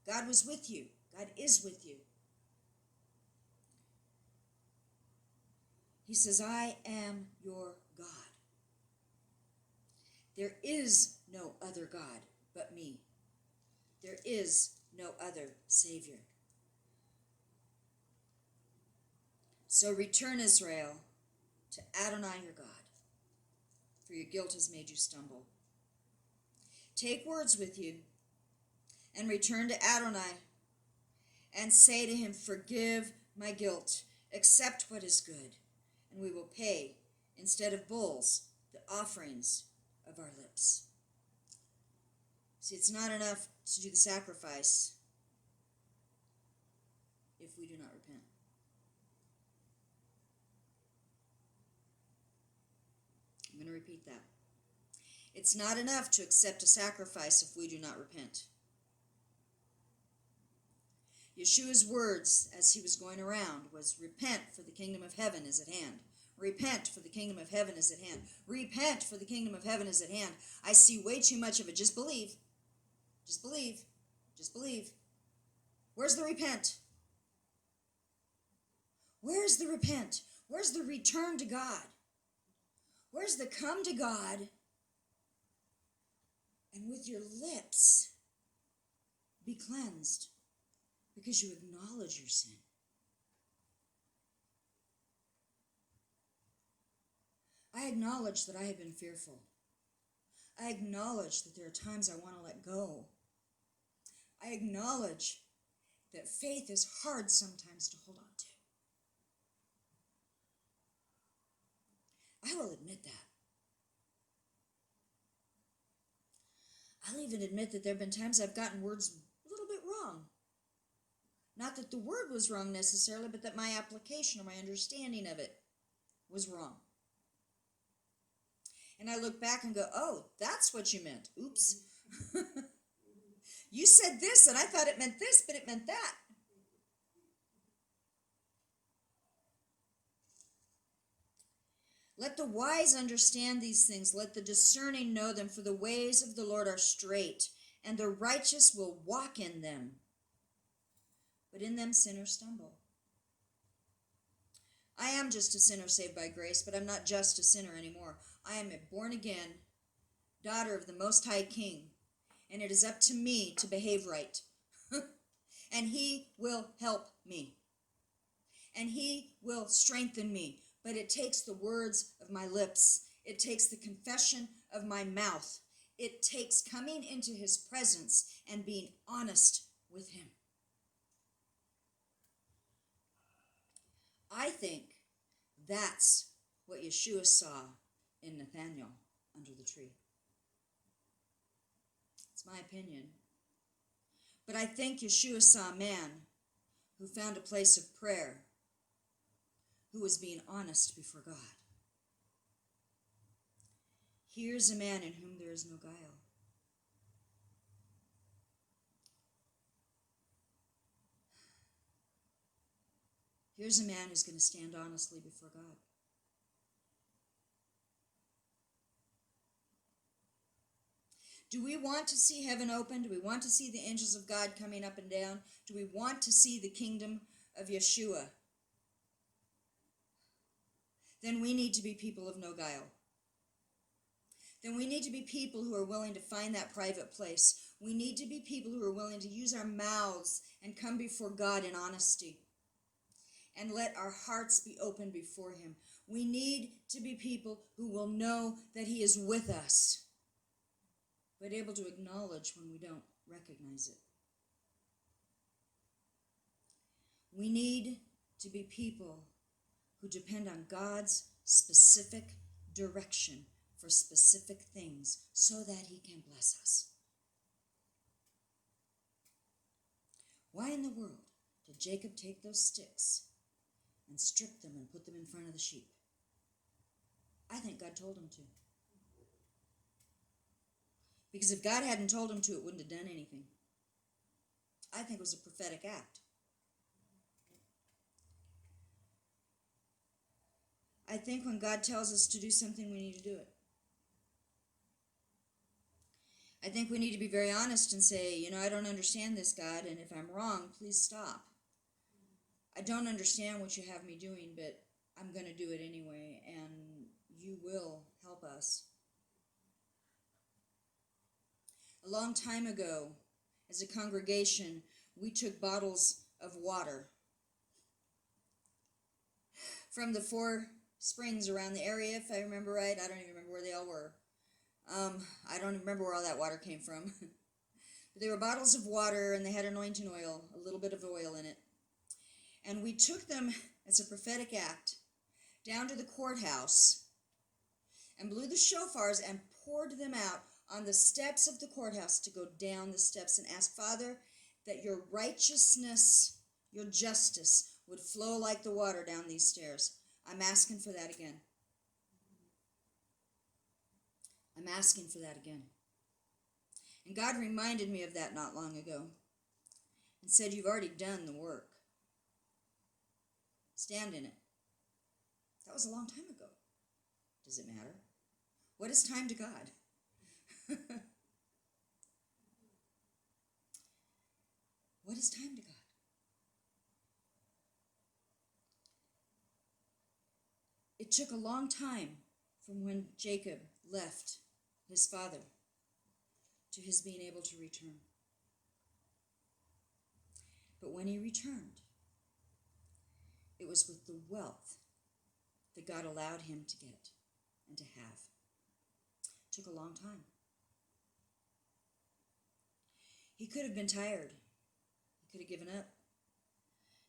God was with you. God is with you. He says, I am your God. There is no other God but me. There is no other Savior. So return, Israel, to Adonai your God, for your guilt has made you stumble. Take words with you and return to Adonai and say to him, forgive my guilt, accept what is good, and we will pay, instead of bulls, the offerings of our lips. See, it's not enough to do the sacrifice if we do not repent. I'm going to repeat that. It's not enough to accept a sacrifice if we do not repent. Yeshua's words as he was going around was, repent, for the kingdom of heaven is at hand. Repent, for the kingdom of heaven is at hand. Repent, for the kingdom of heaven is at hand. I see way too much of it. Just believe. Just believe. Just believe. Where's the repent? Where's the repent? Where's the return to God? Where's the come to God and with your lips be cleansed because you acknowledge your sin? I acknowledge that I have been fearful. I acknowledge that there are times I want to let go. I acknowledge that faith is hard sometimes to hold on to. I will admit that. I'll even admit that there have been times I've gotten words a little bit wrong. Not that the word was wrong necessarily, but that my application or my understanding of it was wrong. And I look back and go, oh, that's what you meant. Oops. You said this, and I thought it meant this, but it meant that. Let the wise understand these things. Let the discerning know them, for the ways of the Lord are straight, and the righteous will walk in them. But in them sinners stumble. I am just a sinner saved by grace, but I'm not just a sinner anymore. I am a born-again daughter of the Most High King, and it is up to me to behave right. And He will help me. And He will strengthen me. But it takes the words of my lips. It takes the confession of my mouth. It takes coming into His presence and being honest with Him. I think that's what Yeshua saw in Nathanael under the tree. It's my opinion. But I think Yeshua saw a man who found a place of prayer, who was being honest before God. Here's a man in whom there is no guile. Here's a man who's going to stand honestly before God. Do we want to see heaven open? Do we want to see the angels of God coming up and down? Do we want to see the kingdom of Yeshua? Then we need to be people of no guile. Then we need to be people who are willing to find that private place. We need to be people who are willing to use our mouths and come before God in honesty. And let our hearts be open before Him. We need to be people who will know that He is with us, but able to acknowledge when we don't recognize it. We need to be people who depend on God's specific direction for specific things so that He can bless us. Why in the world did Jacob take those sticks and strip them and put them in front of the sheep? I think God told him to. Because if God hadn't told him to, it wouldn't have done anything. I think it was a prophetic act. I think when God tells us to do something, we need to do it. I think we need to be very honest and say, I don't understand this, God, and if I'm wrong, please stop. I don't understand what you have me doing, but I'm going to do it anyway, and you will help us. A long time ago, as a congregation, we took bottles of water from the 4 springs around the area, if I remember right. I don't even remember where they all were. I don't even remember where all that water came from. But they were bottles of water, and they had anointing oil, a little bit of oil in it. And we took them as a prophetic act down to the courthouse and blew the shofars and poured them out on the steps of the courthouse to go down the steps and ask, Father, that your righteousness, your justice would flow like the water down these stairs. I'm asking for that again. I'm asking for that again. And God reminded me of that not long ago and said, you've already done the work. Stand in it. That was a long time ago. Does it matter? What is time to God? What is time to God? It took a long time from when Jacob left his father to his being able to return. But when he returned, it was with the wealth that God allowed him to get. and to have. It took a long time. He could have been tired. He could have given up.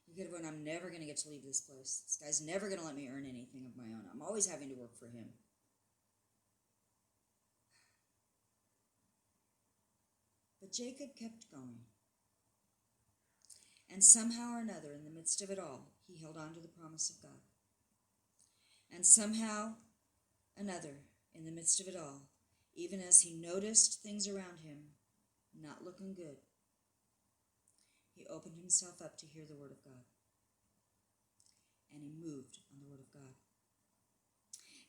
He could have went, I'm never going to get to leave this place. This guy's never going to let me earn anything of my own. I'm always having to work for him. But Jacob kept going. And somehow or another, in the midst of it all, he held on to the promise of God. And somehow another, in the midst of it all, even as he noticed things around him not looking good, he opened himself up to hear the word of God. And he moved on the word of God.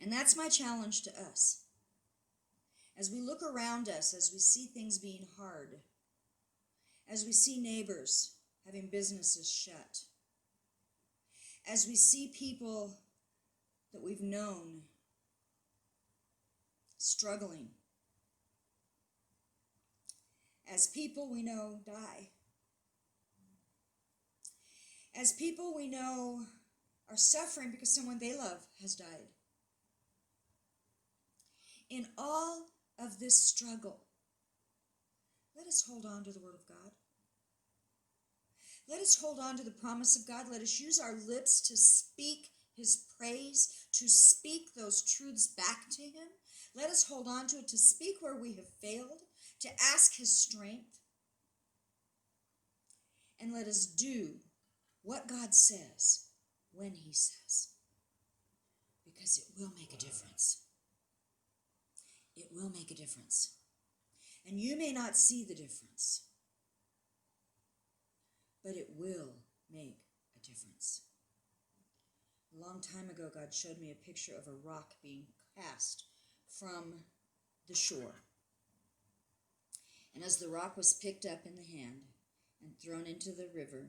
And that's my challenge to us. As we look around us, as we see things being hard, as we see neighbors having businesses shut, as we see people that we've known struggling, as people we know die, as people we know are suffering because someone they love has died. In all of this struggle, let us hold on to the word of God. Let us hold on to the promise of God. Let us use our lips to speak his praise, to speak those truths back to him. Let us hold on to it, to speak where we have failed, to ask his strength. And let us do what God says when he says, because it will make a difference. It will make a difference. And you may not see the difference, but it will make a difference. A long time ago, God showed me a picture of a rock being cast from the shore. And as the rock was picked up in the hand and thrown into the river,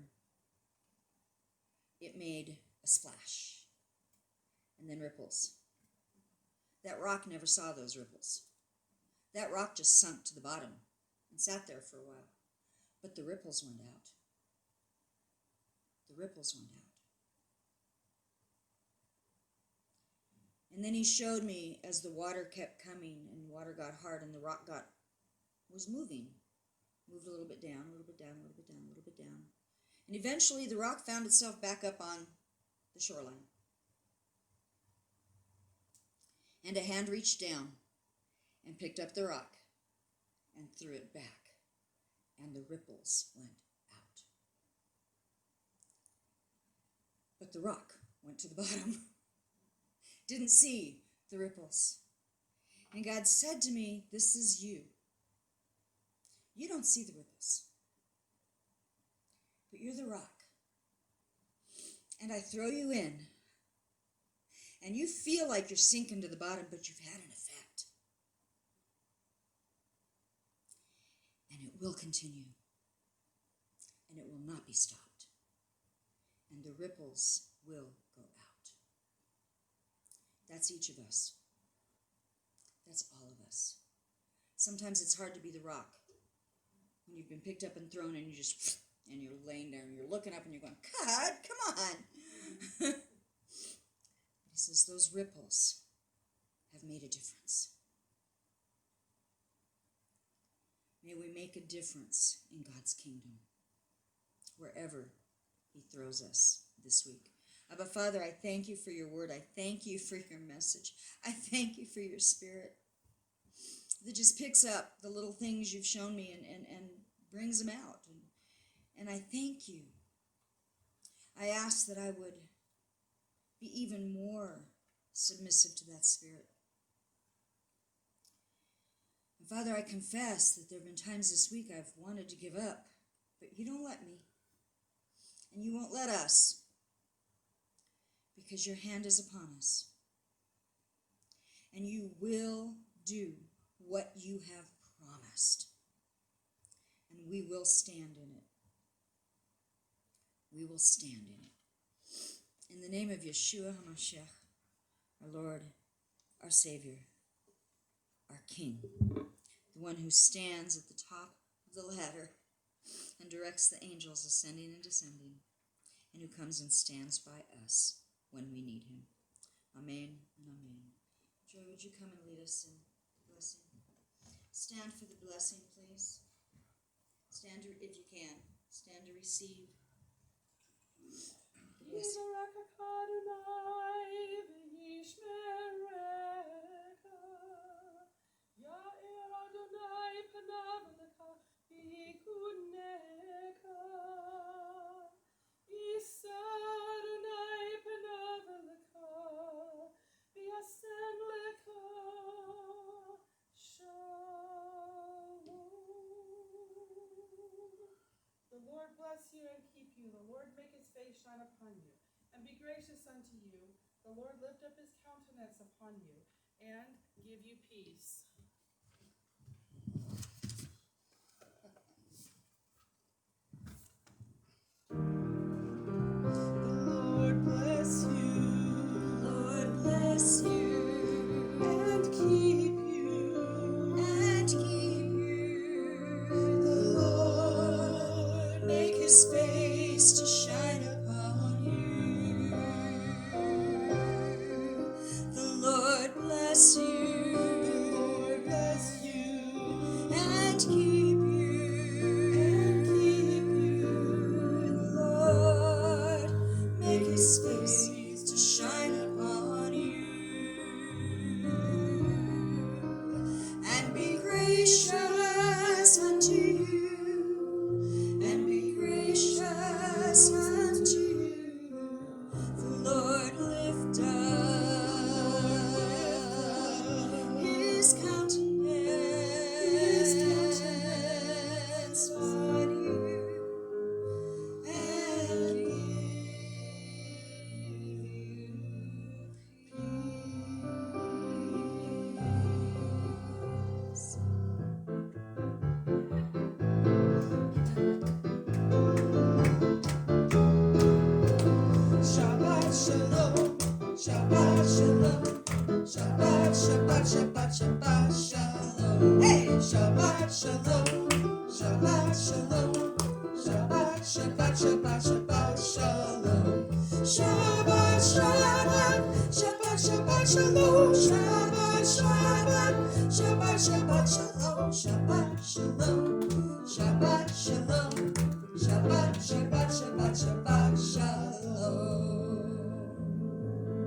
it made a splash and then ripples. That rock never saw those ripples. That rock just sunk to the bottom and sat there for a while. But the ripples went out. The ripples went out. And then he showed me as the water kept coming and water got hard and the rock was moving. Moved a little bit down, a little bit down, a little bit down, a little bit down. And eventually the rock found itself back up on the shoreline. And a hand reached down and picked up the rock and threw it back. And the ripples went out. But the rock went to the bottom. Didn't see the ripples. And God said to me, this is you. You don't see the ripples. But you're the rock. And I throw you in. And you feel like you're sinking to the bottom, but you've had an effect. And it will continue. And it will not be stopped. And the ripples will go out. That's each of us. That's all of us. Sometimes it's hard to be the rock. When you've been picked up and thrown and and you're laying there and you're looking up and you're going, God, come on. He says those ripples have made a difference. May we make a difference in God's kingdom wherever he throws us this week. Abba, Father, I thank you for your word. I thank you for your message. I thank you for your spirit that just picks up the little things you've shown me and brings them out. And I thank you. I ask that I would be even more submissive to that spirit. And Father, I confess that there have been times this week I've wanted to give up, but you don't let me. And you won't let us, because your hand is upon us. And you will do what you have promised. And we will stand in it. We will stand in it. In the name of Yeshua HaMashiach, our Lord, our Savior, our King, the one who stands at the top of the ladder and directs the angels ascending and descending, and who comes and stands by us when we need him. Amen and amen. Joy, would you come and lead us in blessing? Stand for the blessing, please. Stand to, if you can. Stand to receive. Yes. The Lord bless you and keep you. The Lord make his face shine upon you and be gracious unto you. The Lord lift up his countenance upon you and give you peace. The Lord bless you. Lord bless you. And keep you. And keep you. The Lord Make his face to shine upon you. The Lord bless you. The Lord bless you. And keep you. And keep you. The Lord make his face to shine upon you. And be gracious unto you. And be gracious unto you. The Lord lift up his countenance on you and give you peace. Shabbat shalom. Shabbat shalom. Shabbat, Shabbat, Shabbat, Shabbat shalom. Hey! Shabbat shalom. Shabbat shalom. Shabbat, Shabbat, Shabbat, Shabbat shalom. Shabbat, Shabbat, Shabbat, Shabbat shalom. Shabbat, Shabbat, Shabbat, Shabbat shalom. Shabbat shalom. Shabbat shalom. Shabbat, Shabbat, Shabbat, Shabbat shalom.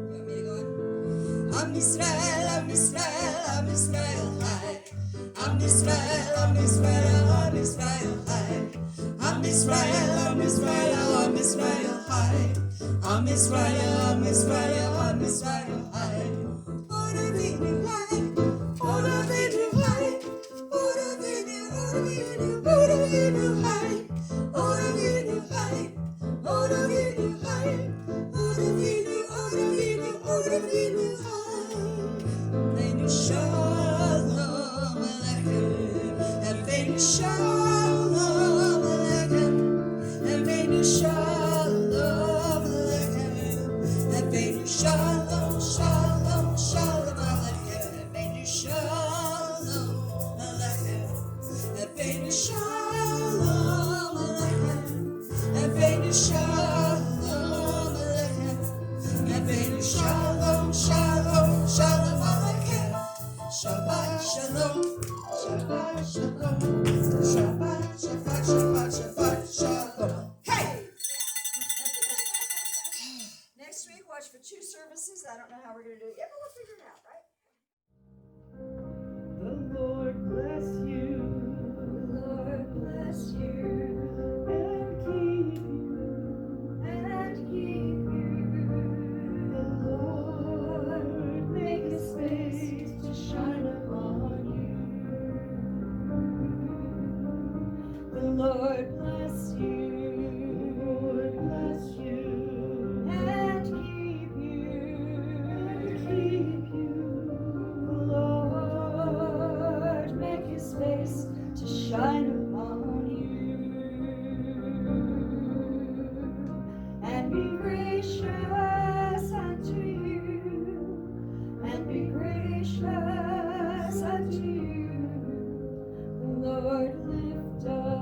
You want me to go on? Am Israel, Am Israel, Am Israel High. Am Israel, Am Israel, Am Israel High. Am Israel, Am Israel, Am Israel High. Am Israel, Am Israel, Am Israel High. Ora vini high, ora vini high, ora vini, ora vini, ora vini high, ora vini high, ora vini high, ora vini, ora vini, ora vini high. Veni shalom alechem, and veni shalom alechem, and veni shalom alechem, and veni shalom, shalom, shalom alechem, and veni shalom alechem, and veni shalom alechem, and veni shalom alechem, and veni shalom, shalom, shalom alechem. Shabbat shalom, Shabbat shalom. Shabbat, Shabbat, Shabbat, Shabbat shalom. Hey! Next week, watch for 2 services. I don't know how we're going to do it yet, but we'll figure it out, right? The Lord bless you. The Lord bless you And keep you. and keep you. The Lord Make his face to shine upon you. The Lord bless you. The Lord bless you. And keep you. And keep you. The Lord make his face to shine upon you. And be gracious unto you. And be gracious unto you. The Lord lift up